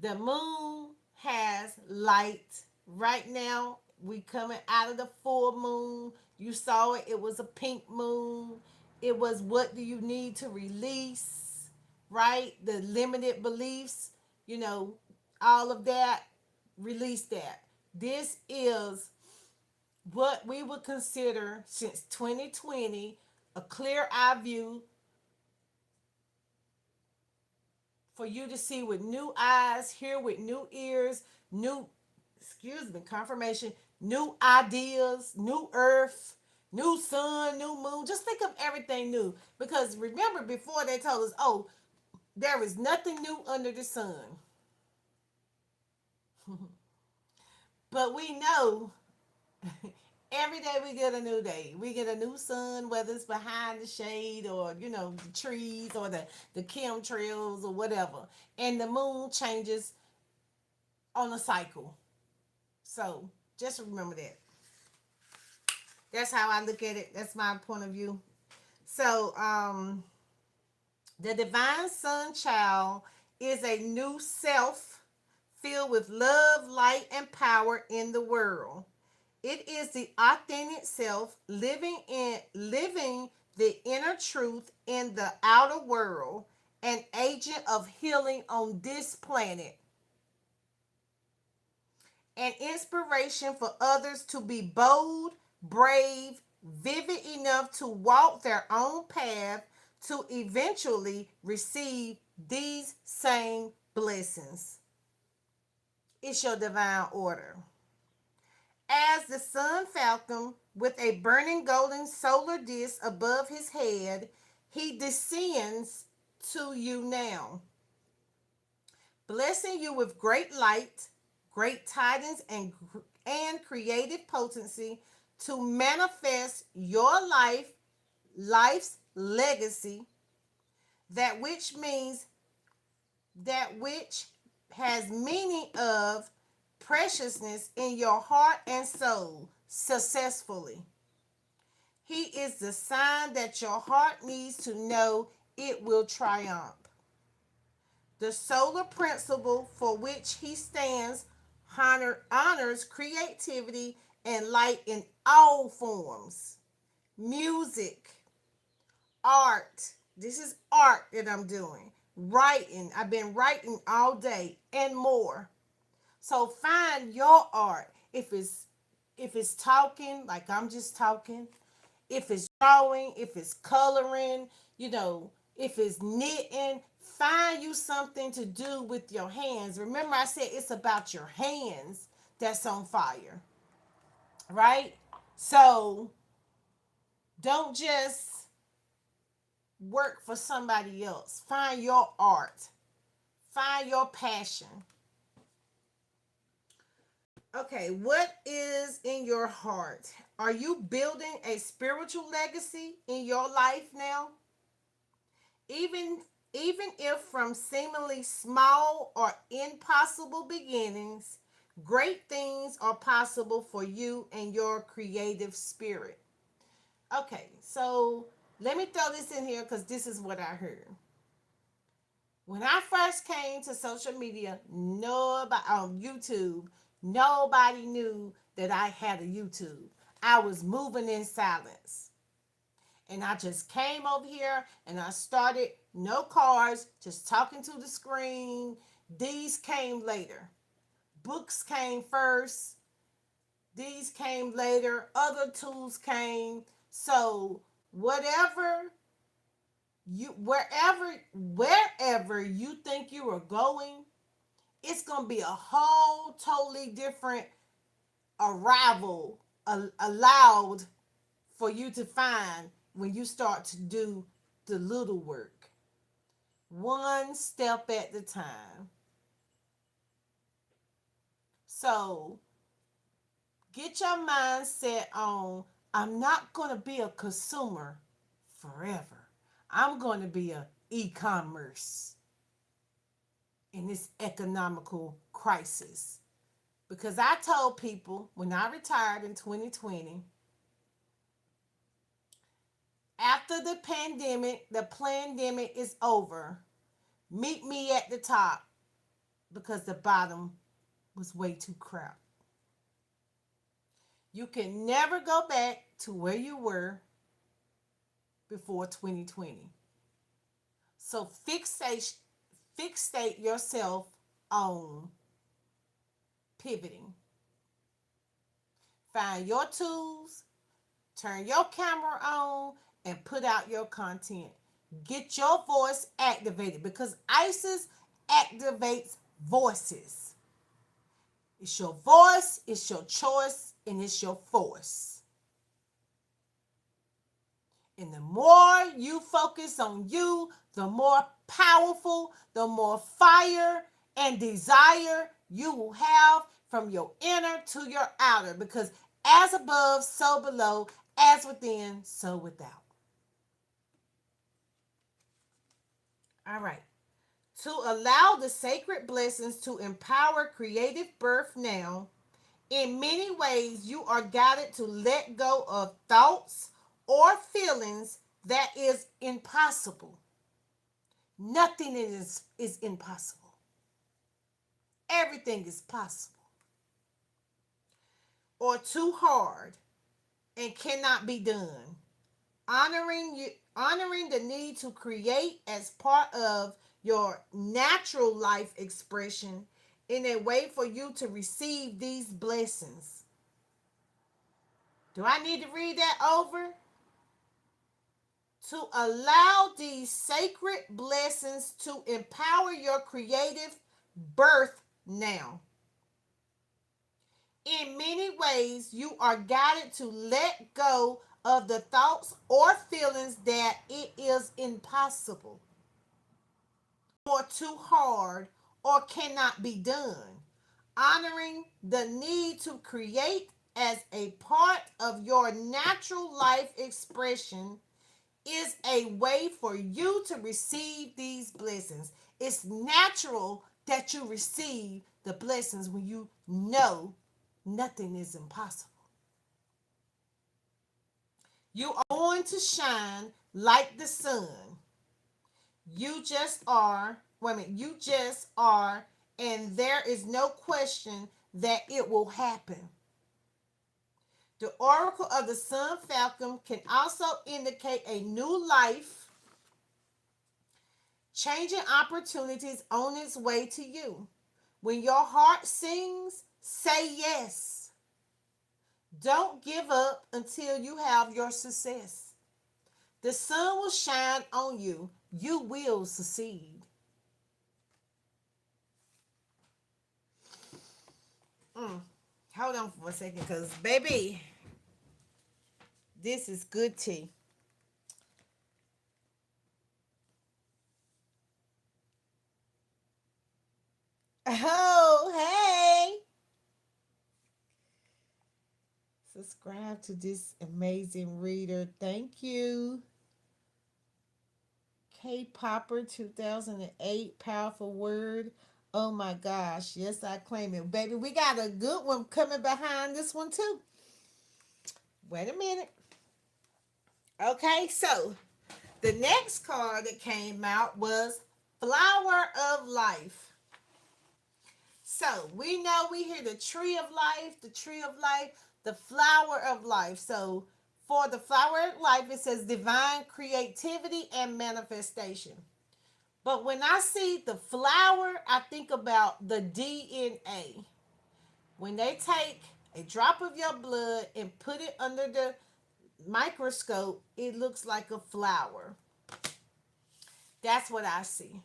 The moon has light. Right now, we coming out of the full moon. You saw it. It was a pink moon. It was what do you need to release, right? The limited beliefs, all of that. Release that. This is what we would consider since 2020 a clear eye view for you to see with new eyes, hear with new ears, confirmation, new ideas, new earth, new sun, new moon. Just think of everything new. Because remember, before they told us, oh, there is nothing new under the sun. But we know every day we get a new day. We get a new sun, whether it's behind the shade or, the trees or the chemtrails or whatever. And the moon changes on a cycle. So just remember that. That's how I look at it. That's my point of view. So, the divine son child is a new self filled with love, light, and power in the world. It is the authentic self living the inner truth in the outer world, an agent of healing on this planet, an inspiration for others to be bold, brave, vivid enough to walk their own path to eventually receive these same blessings. It's your divine order. As the sun falcon with a burning golden solar disk above his head, he descends to you now, blessing you with great light, great tidings, and creative potency to manifest your life's legacy, that which means that which has meaning of preciousness in your heart and soul successfully. He is the sign that your heart needs to know it will triumph. The solar principle for which he stands honors creativity and light in all forms. Music, art. This is art that I'm doing. Writing. I've been writing all day and more. So find your art. If it's talking, like I'm just talking, if it's drawing, if it's coloring, if it's knitting, find you something to do with your hands. Remember, I said it's about your hands that's on fire, right? So don't just work for somebody else. Find your art, find your passion. Okay, what is in your heart? Are you building a spiritual legacy in your life now? Even even if from seemingly small or impossible beginnings, great things are possible for you and your creative spirit. Okay, so let me throw this in here because this is what I heard. When I first came to social media, nobody on YouTube, nobody knew that I had a YouTube. I was moving in silence. And I just came over here and I started, no cars, just talking to the screen. These came later. Books came first. These came later. Other tools came. So whatever wherever you think you are going, it's gonna be a whole totally different arrival allowed for you to find when you start to do the little work, one step at the time. So get your mindset on, I'm not going to be a consumer forever. I'm going to be a e-commerce in this economical crisis. Because I told people when I retired in 2020, after the pandemic is over, meet me at the top because the bottom was way too crowded. You can never go back to where you were before 2020. So fixate yourself on pivoting. Find your tools, turn your camera on, and put out your content. Get your voice activated because ISIS activates voices. It's your voice, it's your choice, and it's your force. And the more you focus on you, the more powerful, the more fire and desire you will have from your inner to your outer. Because as above, so below, as within, so without. All right. To allow the sacred blessings to empower creative birth now, In many ways, you are guided to let go of thoughts or feelings that is impossible. Nothing is impossible. Everything is possible or too hard and cannot be done. Honoring the need to create as part of your natural life expression in a way for you to receive these blessings. Do I need to read that over? To allow these sacred blessings to empower your creative birth now. In many ways, you are guided to let go of the thoughts or feelings that it is impossible or too hard or cannot be done. Honoring the need to create as a part of your natural life expression is a way for you to receive these blessings. It's natural that you receive the blessings when you know nothing is impossible. You are going to shine like the sun. You just are. Wait a minute. You just are, and there is no question that it will happen. The oracle of the sun falcon can also indicate a new life, changing opportunities on its way to you. When your heart sings, say yes. Don't give up until you have your success. The sun will shine on you. You will succeed. Hold on for a second, because, baby, this is good tea. Oh, hey. Subscribe to this amazing reader. Thank you. K Popper 2008, powerful word. Oh my gosh. Yes, I claim it. Baby, we got a good one coming behind this one too. Wait a minute. Okay, so the next card that came out was Flower of Life. So we know we hear the tree of life, the flower of life. So for the flower of life, it says divine creativity and manifestation. But when I see the flower, I think about the DNA. When they take a drop of your blood and put it under the microscope, it looks like a flower. That's what I see.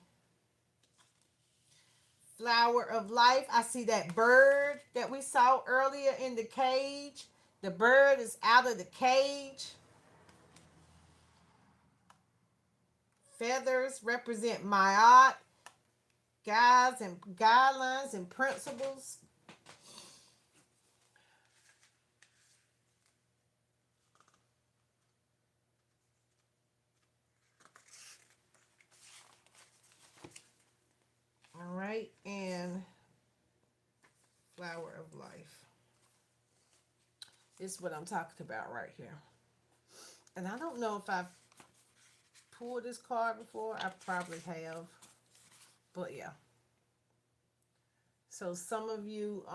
Flower of life. I see that bird that we saw earlier in the cage. The bird is out of the cage. Feathers represent Ma'at, guides and guidelines and principles. All right, and flower of life. This is what I'm talking about right here. And I don't know if I've pulled this card before. I probably have. But yeah. So some of you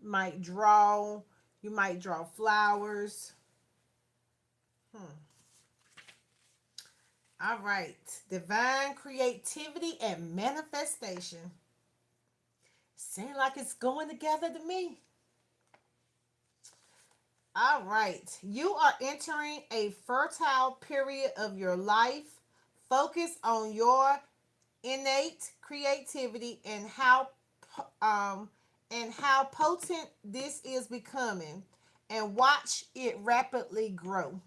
might draw. You might draw flowers. All right. Divine creativity and manifestation. Seems like it's going together to me. All right. You are entering a fertile period of your life. Focus on your innate creativity and how potent this is becoming, and watch it rapidly grow.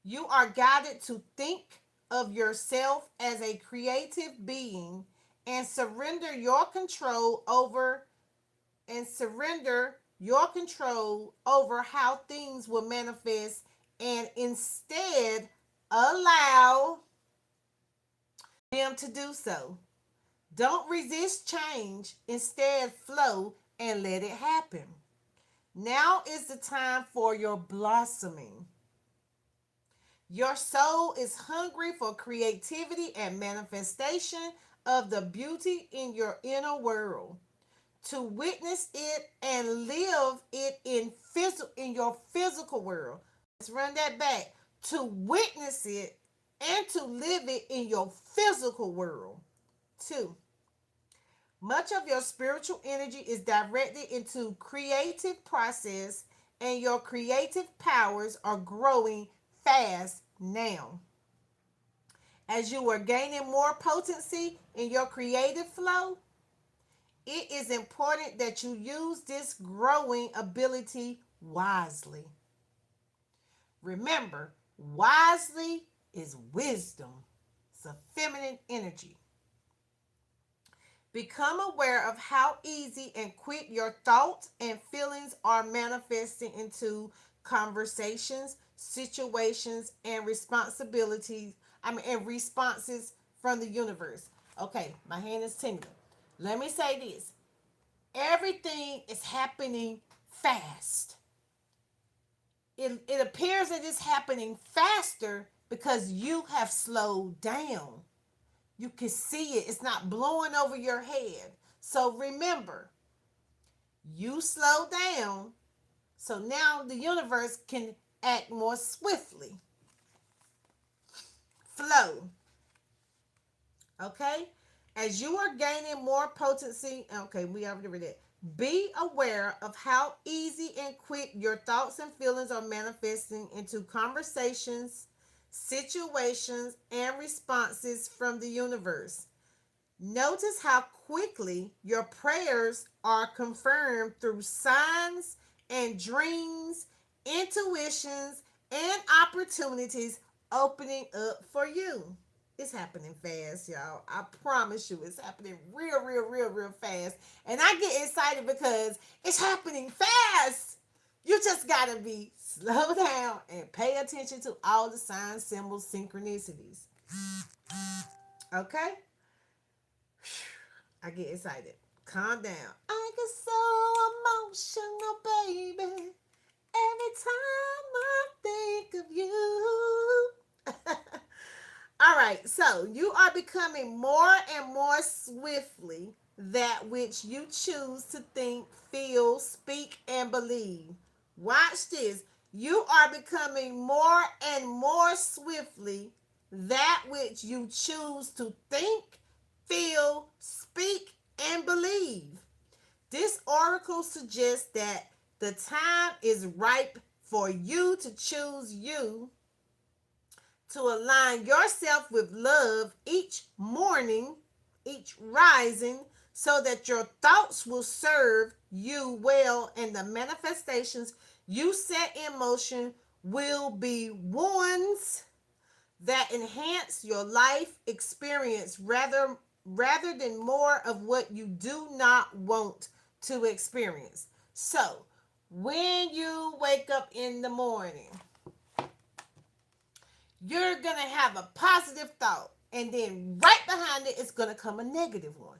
You are guided to think of yourself as a creative being and surrender your control over how things will manifest, and instead allow them to do so. Don't resist change, instead flow and let it happen. Now is the time for your blossoming. Your soul is hungry for creativity and manifestation of the beauty in your inner world. To witness it and live it in your physical world. Let's run that back. To witness it and to live it in your physical world. Two, much of your spiritual energy is directed into creative process and your creative powers are growing fast now. As you are gaining more potency in your creative flow, it is important that you use this growing ability wisely. Remember, wisely is wisdom. It's a feminine energy. Become aware of how easy and quick your thoughts and feelings are manifesting into conversations, situations, and responsibilities. And responses from the universe. Okay, my hand is tingling. Let me say this. Everything is happening fast. It appears that it's happening faster because you have slowed down. You can see it. It's not blowing over your head. So remember, you slow down. So now the universe can act more swiftly. Flow. Okay? As you are gaining more potency, okay, we already read it. Be aware of how easy and quick your thoughts and feelings are manifesting into conversations, situations, and responses from the universe. Notice how quickly your prayers are confirmed through signs and dreams, intuitions, and opportunities opening up for you. It's happening fast, y'all. I promise you, it's happening real fast. And I get excited because it's happening fast. You just gotta be slow down and pay attention to all the signs, symbols, synchronicities. Okay? I get excited. Calm down. I get so emotional, baby. Every time I think of you. All right, so you are becoming more and more swiftly that which you choose to think, feel, speak, and believe. Watch this. You are becoming more and more swiftly that which you choose to think, feel, speak, and believe. This oracle suggests that the time is ripe for you to choose you, to align yourself with love each morning, each rising, so that your thoughts will serve you well and the manifestations you set in motion will be ones that enhance your life experience rather than more of what you do not want to experience. So, when you wake up in the morning, you're going to have a positive thought, and then right behind it, it's going to come a negative one.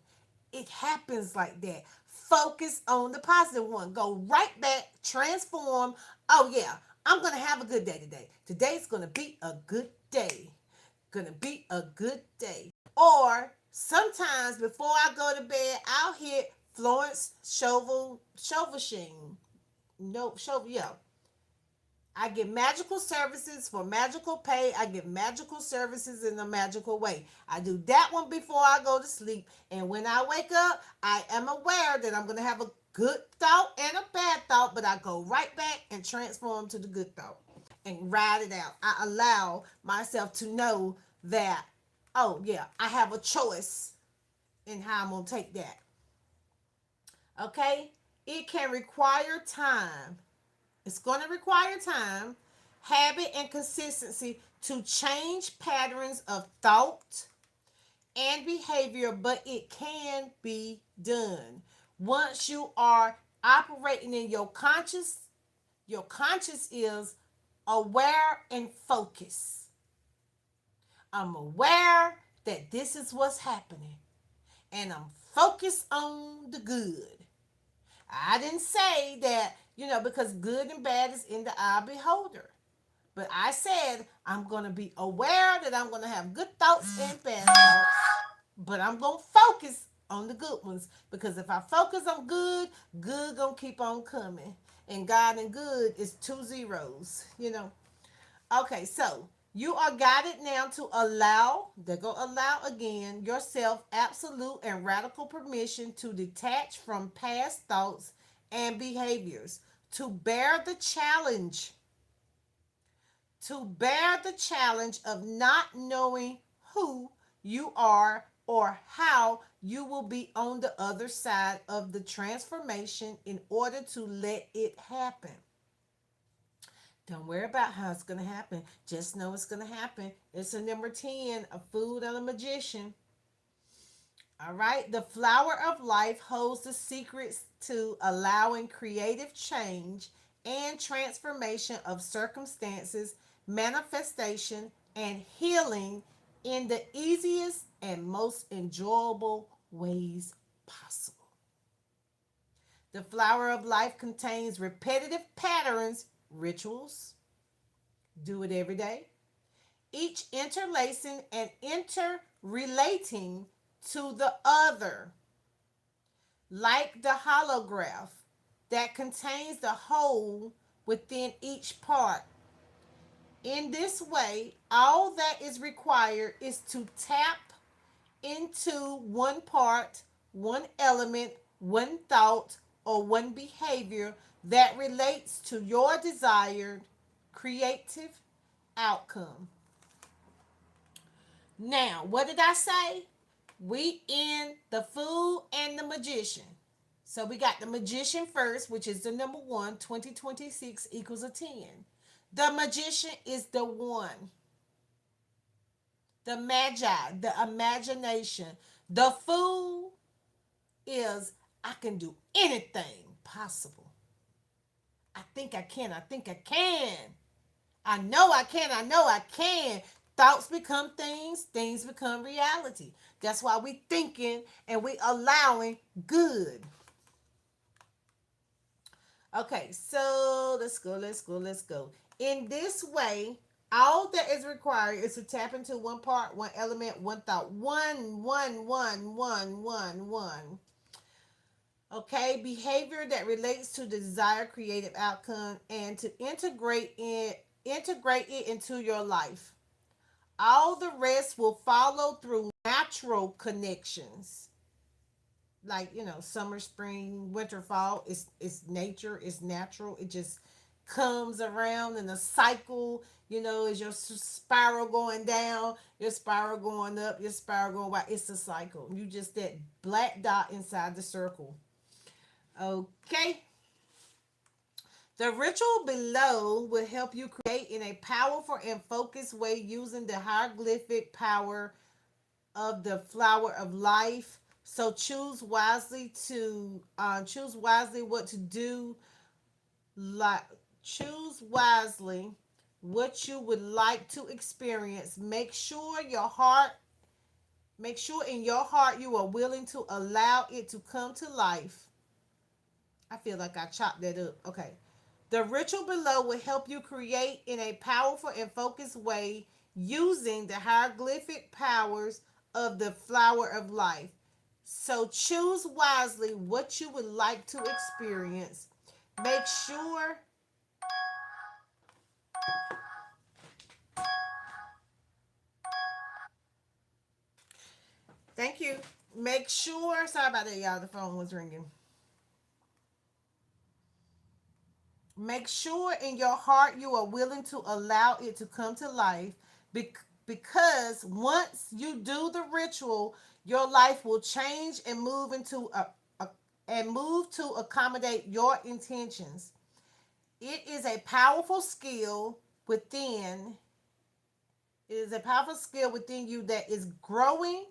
It happens like that. Focus on the positive one. Go right back, transform. Oh, yeah, I'm going to have a good day today. Today's going to be a good day. Going to be a good day. Or sometimes before I go to bed, I'll hit Florence Shovashing. No, yeah. I get magical services for magical pay. I get magical services in a magical way. I do that one before I go to sleep. And when I wake up, I am aware that I'm going to have a good thought and a bad thought, but I go right back and transform to the good thought and ride it out. I allow myself to know that, oh, yeah, I have a choice in how I'm going to take that. Okay? It can require time. It's going to require time, habit, and consistency to change patterns of thought and behavior, but it can be done. Once you are operating in your conscious is aware and focus. I'm aware that this is what's happening, and I'm focused on the good. I didn't say that, because good and bad is in the eye of the beholder. But I said I'm going to be aware that I'm going to have good thoughts and bad thoughts. But I'm going to focus on the good ones. Because if I focus on good, good going to keep on coming. And God and good is two zeros. Okay, so you are guided now to allow, they go allow again, yourself absolute and radical permission to detach from past thoughts and behaviors, to bear the challenge, of not knowing who you are or how you will be on the other side of the transformation in order to let it happen. Don't worry about how it's going to happen. Just know it's going to happen. It's a number 10, a fool and a magician. All right. The flower of life holds the secrets to allowing creative change and transformation of circumstances, manifestation, and healing in the easiest and most enjoyable ways possible. The flower of life contains repetitive patterns, rituals. Do it every day. Each interlacing and interrelating to the other, like the holograph that contains the whole within each part. In this way, all that is required is to tap into one part, one element, one thought, or one behavior that relates to your desired creative outcome. Now, what did I say? We in the fool and the magician. So we got the magician first, which is the number one. 2026 equals a 10. The magician is the one. The magi, the imagination. The fool is I can do anything possible. I think I can. I think I can. I know I can. I know I can. Thoughts become things. Things become reality. That's why we thinking and we allowing good. Okay, so let's go. Let's go. Let's go. In this way, all that is required is to tap into one part, one element, one thought. One. Okay, behavior that relates to the desired creative outcome and to integrate it into your life. All the rest will follow through natural connections. Like, summer, spring, winter, fall. It's nature, it's natural. It just comes around in a cycle. Is your spiral going down, your spiral going up, your spiral going back. It's a cycle. You just that black dot inside the circle. Okay. The ritual below will help you create in a powerful and focused way using the hieroglyphic power of the flower of life. So choose wisely what to do. Like choose wisely what you would like to experience. Make sure in your heart you are willing to allow it to come to life. I feel like I chopped that up. Okay. The ritual below will help you create in a powerful and focused way using the hieroglyphic powers of the flower of life. So choose wisely what you would like to experience. Make sure Thank you. Make sure, sorry about that, y'all. The phone was ringing. Make sure in your heart you are willing to allow it to come to life because once you do the ritual, your life will change and move to accommodate your intentions. It is a powerful skill within. It is a powerful skill within you that is growing,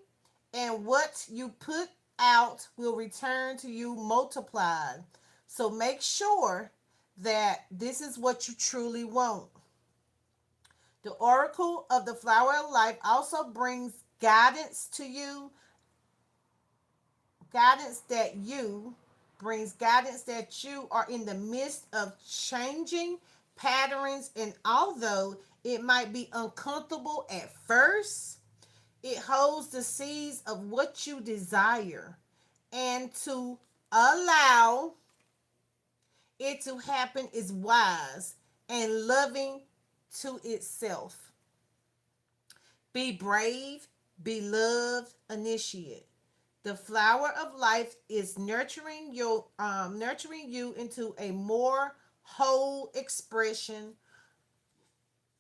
and what you put out will return to you multiplied. So make sure that this is what you truly want. The oracle of the flower of life also brings guidance to you, guidance that you brings guidance that you are in the midst of changing patterns, and although it might be uncomfortable at first, it holds the seeds of what you desire, and to allow it to happen is wise and loving to itself. Be brave, be loved, initiate. The flower of life is nurturing you into a more whole expression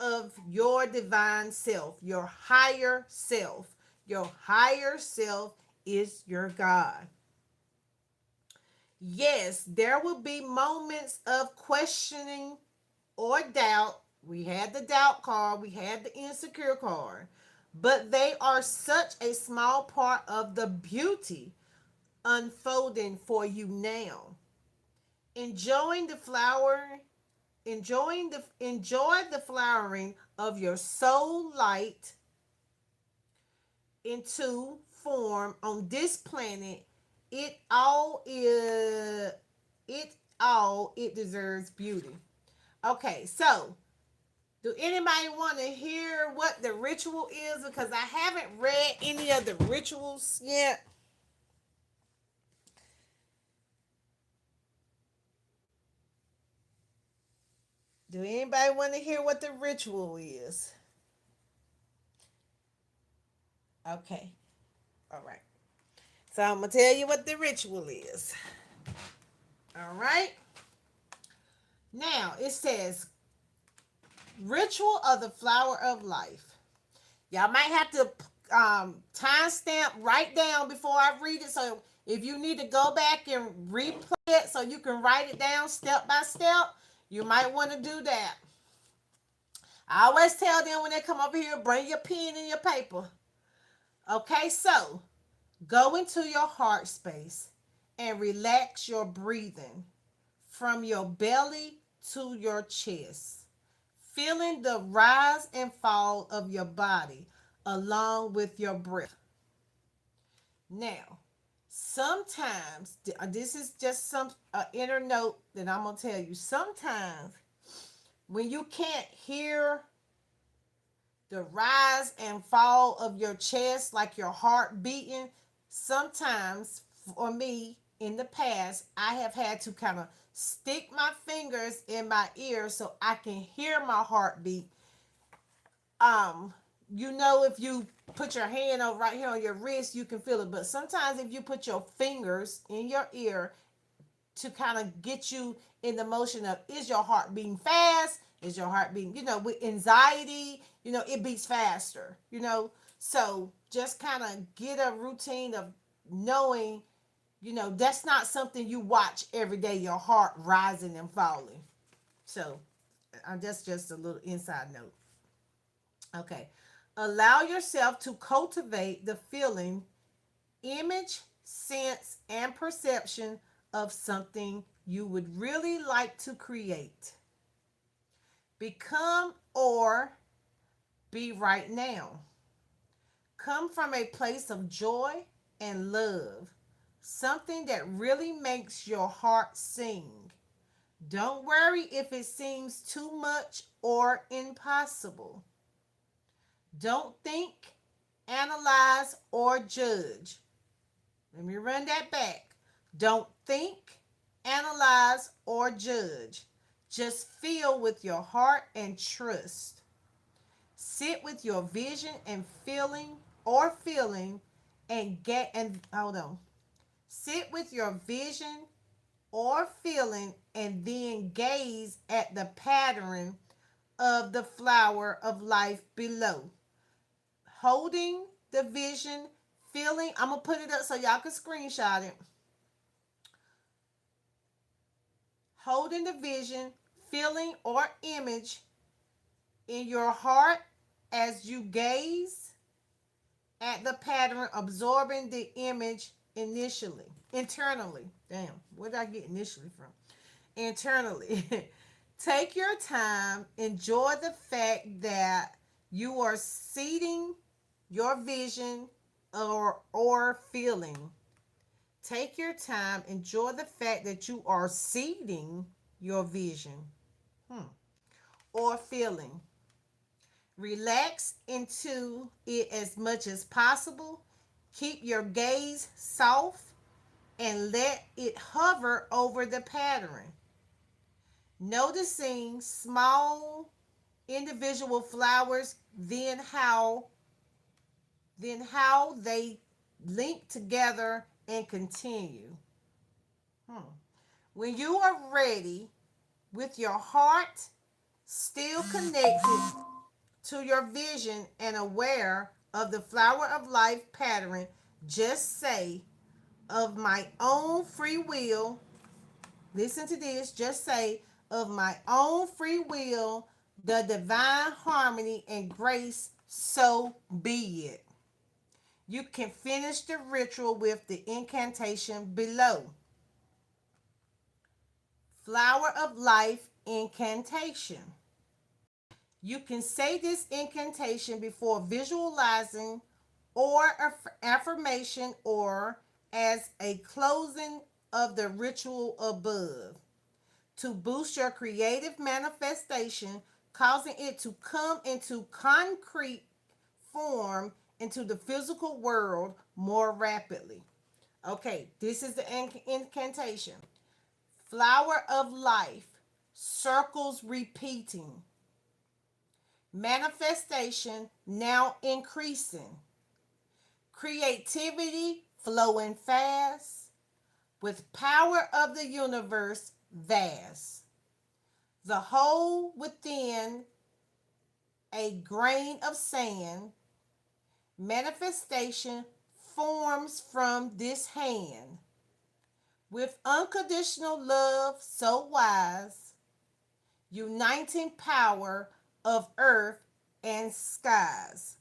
of your divine self, your higher self. Your higher self is your God. Yes, there will be moments of questioning or doubt. We had the doubt card, we had the insecure card, but they are such a small part of the beauty unfolding for you now. Enjoying the flower, enjoy the flowering of your soul light into form on this planet. It all is it deserves beauty. Okay, so do anybody want to hear what the ritual is? Because I haven't read any of the rituals yet. Do anybody want to hear what the ritual is? Okay, all right. So I'm going to tell you what the ritual is. All right. Now it says ritual of the flower of life. Y'all might have to timestamp right down before I read it. So if you need to go back and replay it so you can write it down step by step, you might want to do that. I always tell them when they come over here, bring your pen and your paper. Okay, so go into your heart space and relax your breathing from your belly to your chest, feeling the rise and fall of your body along with your breath. Now, sometimes, this is just some inner note that I'm going to tell you. Sometimes, when you can't hear the rise and fall of your chest, like your heart beating, sometimes for me in the past, I have had to kind of stick my fingers in my ears so I can hear my heartbeat. If you put your hand over right here on your wrist, you can feel it. But sometimes if you put your fingers in your ear to kind of get you in the motion of, is your heart beating fast? Is your heart beating, with anxiety, it beats faster, So just kind of get a routine of knowing, that's not something you watch every day, your heart rising and falling. So that's just a little inside note. Okay. Allow yourself to cultivate the feeling, image, sense, and perception of something you would really like to create. Become or be right now. Come from a place of joy and love, something that really makes your heart sing. Don't worry if it seems too much or impossible. Don't think, analyze, or judge. Let me run that back. Don't think, analyze, or judge. Just feel with your heart and trust. Sit with your vision and feeling and get and hold on. Sit with your vision or feeling and then gaze at the pattern of the flower of life below. Holding the vision, feeling, I'm going to put it up so y'all can screenshot it. Holding the vision, feeling, or image in your heart as you gaze at the pattern, absorbing the image internally. Damn, where did I get initially from? Internally. Take your time, enjoy the fact that you are seeding your vision or feeling. Take your time. Enjoy the fact that you are seeding your vision or feeling. Relax into it as much as possible. Keep your gaze soft and let it hover over the pattern. Noticing small individual flowers, then how they link together and continue. Hmm. When you are ready, with your heart still connected to your vision and aware of the flower of life pattern, just say, of my own free will, listen to this, just say, of my own free will, the divine harmony and grace, so be it. You can finish the ritual with the incantation below. Flower of life incantation. You can say this incantation before visualizing or affirmation or as a closing of the ritual above to boost your creative manifestation, causing it to come into concrete form into the physical world more rapidly. Okay, this is the incantation. Flower of life, circles repeating. Manifestation now increasing. Creativity flowing fast. With power of the universe vast. The whole within a grain of sand. Manifestation forms from this hand. With unconditional love so wise. Uniting power of earth and skies.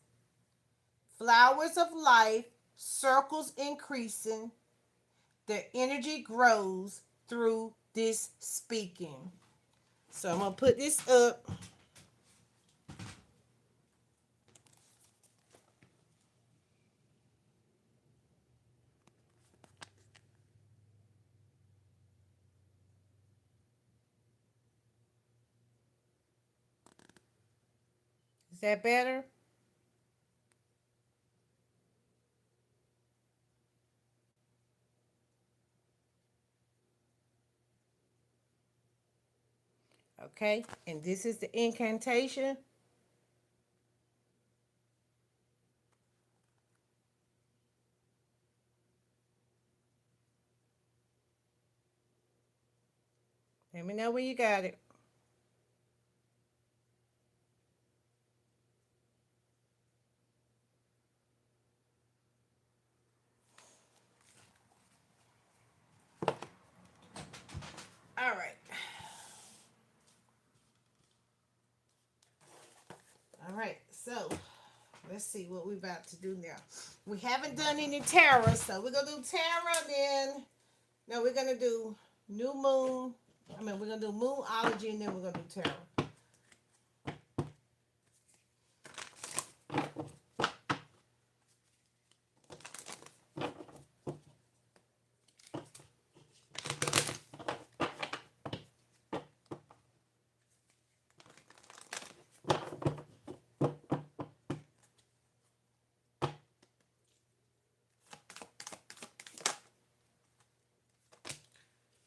Flowers of life, circles increasing. The energy grows through this speaking. So I'm going to put this up. Is that better? Okay. And this is the incantation. Let me know when you got it. All right. All right. So let's see what we're about to do now. We haven't done any tarot, so we're going to do tarot then. No, we're going to do new moon. We're going to do moonology and then we're going to do tarot.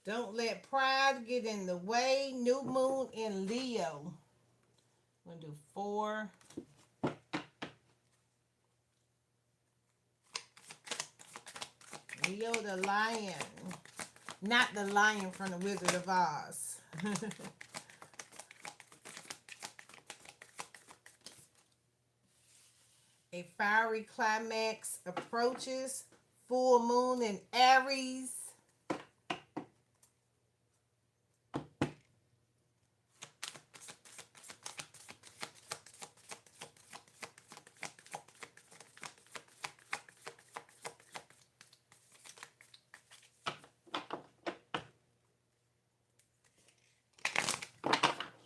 Don't let pride get in the way. New moon in Leo. I'm going to do 4. Leo the lion. Not the lion from the Wizard of Oz. A fiery climax approaches. Full moon in Aries.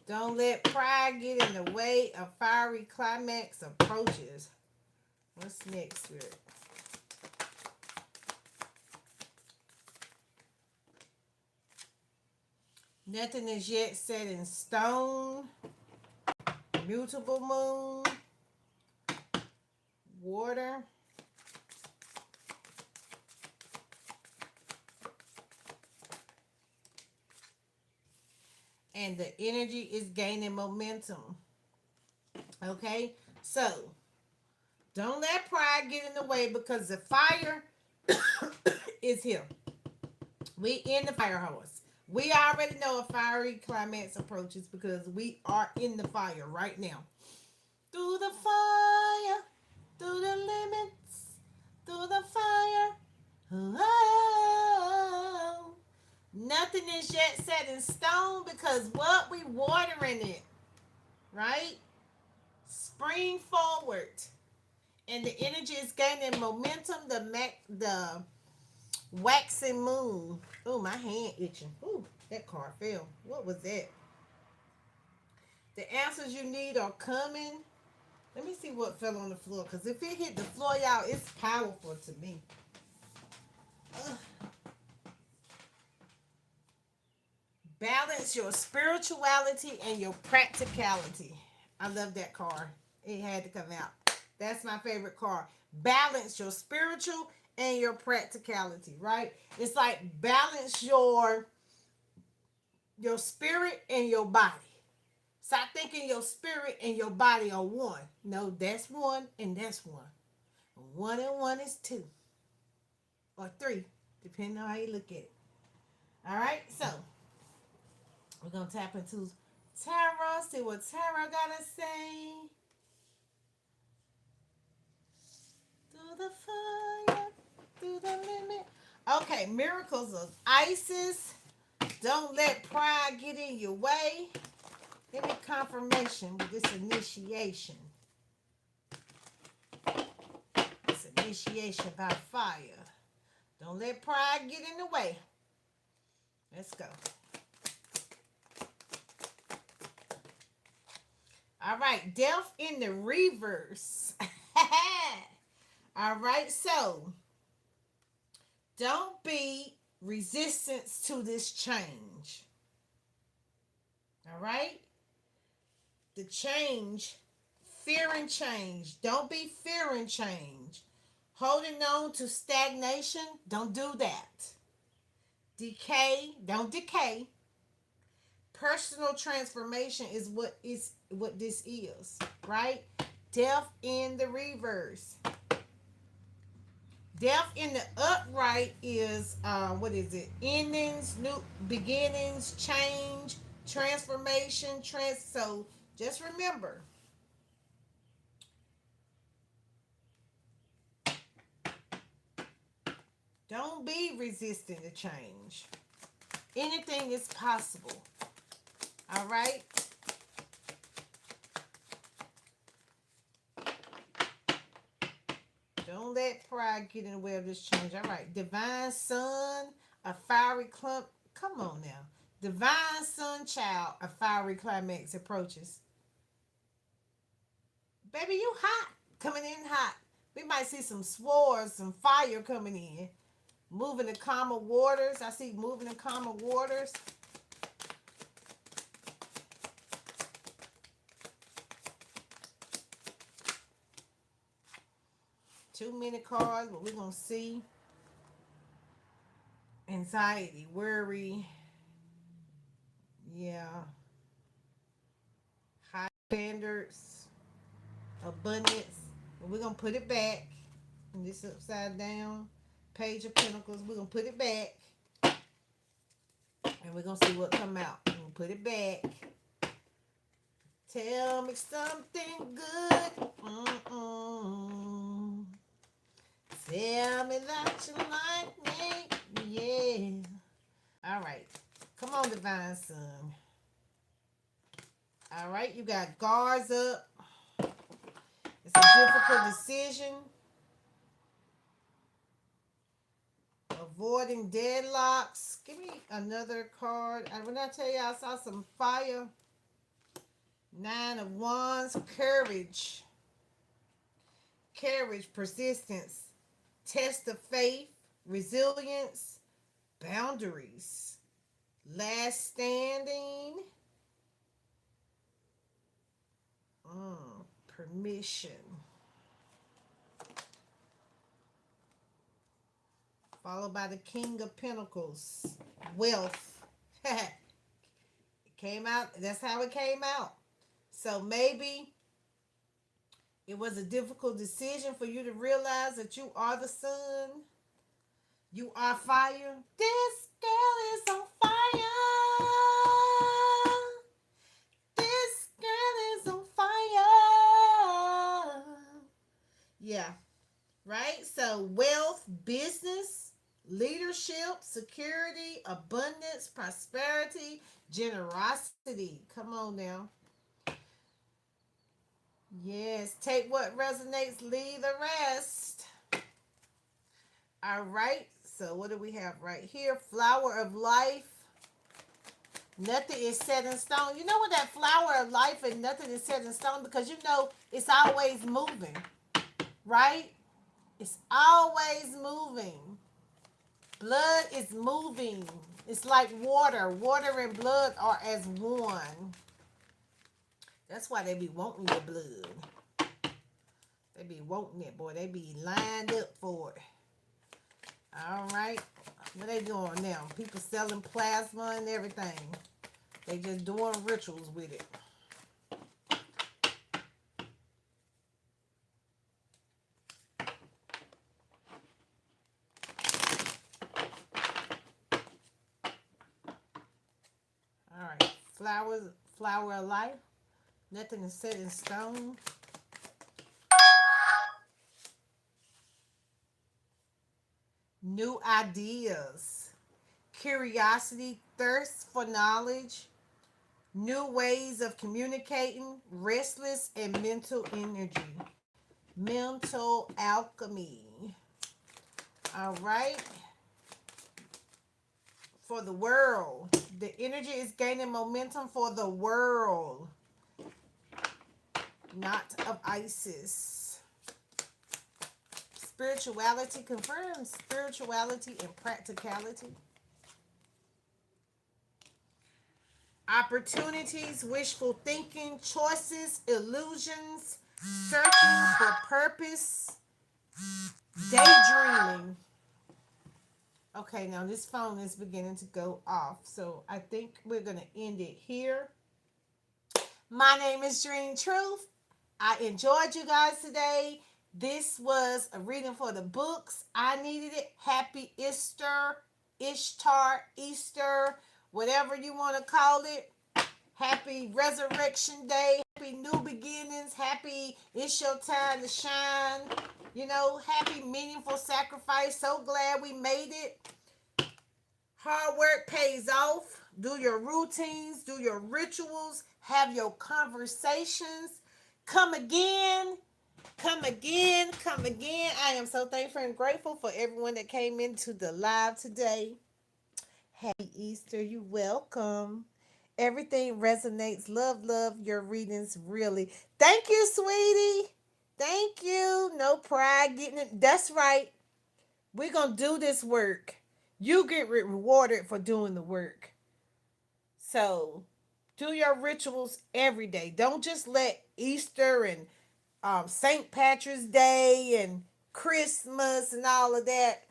Don't let pride get in the way. A fiery climax approaches. What's next, Spirit? Nothing is yet set in stone. Mutable moon. Water. And the energy is gaining momentum. Okay? So, don't let pride get in the way because the fire is here. We in the fire horse. We already know a fiery climax approaches because we are in the fire right now. Through the fire, through the limits, through the fire. Oh, nothing is yet set in stone because what we watering it, right? Spring forward, and the energy is gaining momentum. The waxing moon. Oh, my hand itching. Ooh, that card fell. What was that? The answers you need are coming. Let me see what fell on the floor. Because if it hit the floor, y'all, it's powerful to me. Ugh. Balance your spirituality and your practicality. I love that card. It had to come out. That's my favorite card. Balance your spiritual and your practicality, right? It's like balance your spirit and your body. Stop thinking your spirit and your body are one. No, that's one and that's one. One and one is two. Or three, depending on how you look at it. All right, so we're going to tap into Tara, see what Tara got to say. Through the fire, through the limit. Okay, miracles of Isis. Don't let pride get in your way. Give me confirmation with this initiation. This initiation by fire. Don't let pride get in the way. Let's go. All right, death in the reverse. All right, so don't be resistance to this change. All right? The change, fearing change. Don't be fearing change. Holding on to stagnation, don't do that. Decay, don't decay. Personal transformation is what this is, right? Death in the reverse. Death in the upright is what is it? Endings, new beginnings, change, transformation, so just remember. Don't be resistant to change. Anything is possible. All right? Don't let pride get in the way of this change. All right. Divine Sun, a fiery clump. Come on now. Divine Sun child, a fiery climax approaches. Baby, you hot. Coming in hot. We might see some swords, some fire coming in. Moving to calmer waters. I see moving to calmer waters. Too many cards, but we're going to see. Anxiety, worry. Yeah. High standards. Abundance. But we're going to put it back. And this upside down. Page of Pentacles. We're going to put it back. And we're going to see what come out. We're going to put it back. Tell me something good. Mm-mm. Tell me that you like me. Yeah. All right. Come on, Divine Sun. All right. You got guards up. It's a difficult decision. Avoiding deadlocks. Give me another card. When I tell you I saw some fire. 9 of Wands. Courage. Courage. Persistence. Test of faith. Resilience. Boundaries. Last standing. Permission. Followed by the King of Pentacles. Wealth. It came out. That's how it came out. So maybe it was a difficult decision for you to realize that you are the sun. You are fire. This girl is on fire. This girl is on fire. Yeah, right? So, wealth, business, leadership, security, abundance, prosperity, generosity. Come on now. Yes, take what resonates, leave the rest. All right, so what do we have right here? Flower of life. Nothing is set in stone. You know what that flower of life and nothing is set in stone, because you know it's always moving, right? It's always moving. Blood is moving. It's like water. Water and blood are as one. That's why they be wanting your blood. They be wanting it, boy. They be lined up for it. All right. What they doing now? People selling plasma and everything. They just doing rituals with it. All right. Flower of life. Nothing is set in stone. New ideas. Curiosity, thirst for knowledge, new ways of communicating, restless and mental energy, mental alchemy. All right. For the world, the energy is gaining momentum for the world, not of Isis. Spirituality confirms spirituality and practicality. Opportunities, wishful thinking, choices, illusions, searching for purpose, daydreaming. Okay, now this phone is beginning to go off, so I think we're going to end it here. My name is Dream Truth. I enjoyed you guys today. This was a reading for the books. I needed it. Happy Ishtar, Easter, whatever you want to call it. Happy Resurrection Day. Happy New Beginnings. Happy It's Your Time to Shine. You know, happy meaningful sacrifice. So glad we made it. Hard work pays off. Do your routines. Do your rituals. Have your conversations. Come again. Come again. Come again. I am so thankful and grateful for everyone that came into the live today. Happy Easter. You welcome. Everything resonates. Love your readings, really. Thank you, sweetie. Thank you. No pride getting it. That's right. We're going to do this work. You get rewarded for doing the work. So do your rituals every day. Don't just let Easter and St. Patrick's Day and Christmas and all of that.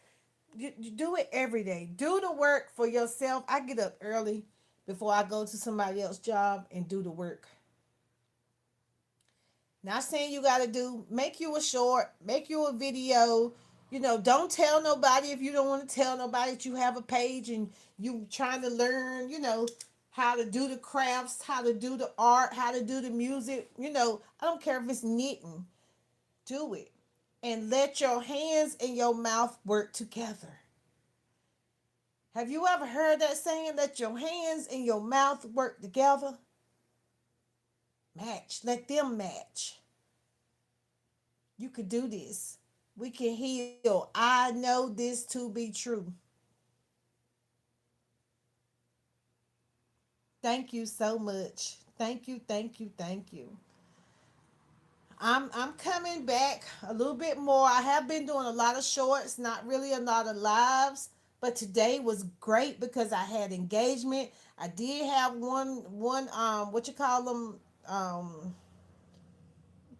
You do it every day. Do the work for yourself. I get up early before I go to somebody else's job and do the work. Not saying you got to make you a short, make you a video. You know, don't tell nobody if you don't want to tell nobody that you have a page and you trying to learn, how to do the crafts, how to do the art, how to do the music. I don't care if it's knitting. Do it. And let your hands and your mouth work together. Have you ever heard that saying, let your hands and your mouth work together? Match. Let them match. You could do this. We can heal. I know this to be true. Thank you so much. Thank you, thank you, thank you. I'm coming back a little bit more. I have been doing a lot of shorts, not really a lot of lives, But today was great because I had engagement. I did have one what you call them,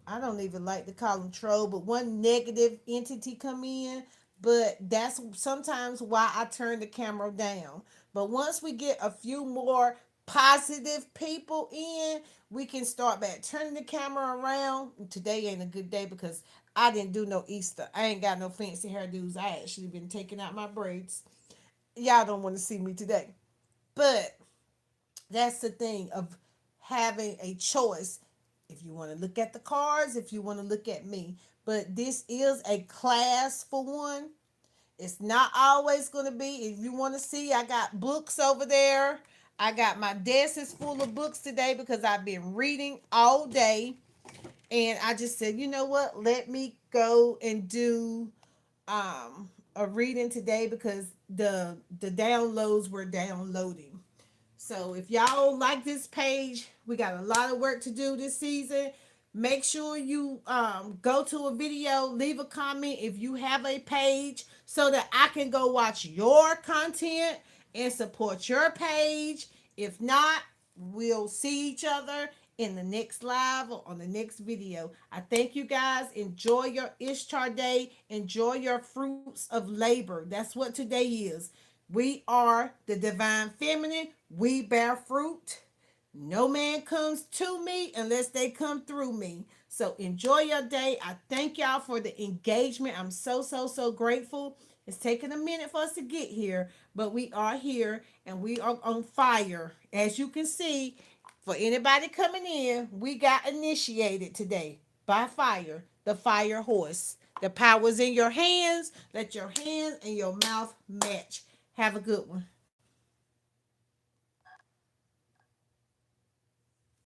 I don't even like to call them troll, but one negative entity come in. But that's sometimes why I turn the camera down. But once we get a few more positive people in, we can start back turning the camera around. Today ain't a good day because I didn't do no Easter. I ain't got no fancy hairdos. I actually been taking out my braids. Y'all don't want to see me today. But that's the thing of having a choice. If you want to look at the cards, if you want to look at me. But this is a class for one. It's not always going to be. If you want to see, I got books over there. I got my desk is full of books today because I've been reading all day. And I just said, you know what? Let me go and do a reading today because the downloads were downloading. So if y'all like this page, we got a lot of work to do this season. Make sure you go to a video, leave a comment if you have a page so that I can go watch your content and support your page. If not, we'll see each other in the next live or on the next video. I thank you guys. Enjoy your Ishtar day. Enjoy your fruits of labor. That's what today is. We are the divine feminine. We bear fruit. No man comes to me unless they come through me. So enjoy your day. I thank y'all for the engagement. I'm so, so, so grateful. It's taken a minute for us to get here, but we are here and we are on fire. As you can see, for anybody coming in, we got initiated today by fire, the fire horse. The power's in your hands. Let your hands and your mouth match. Have a good one.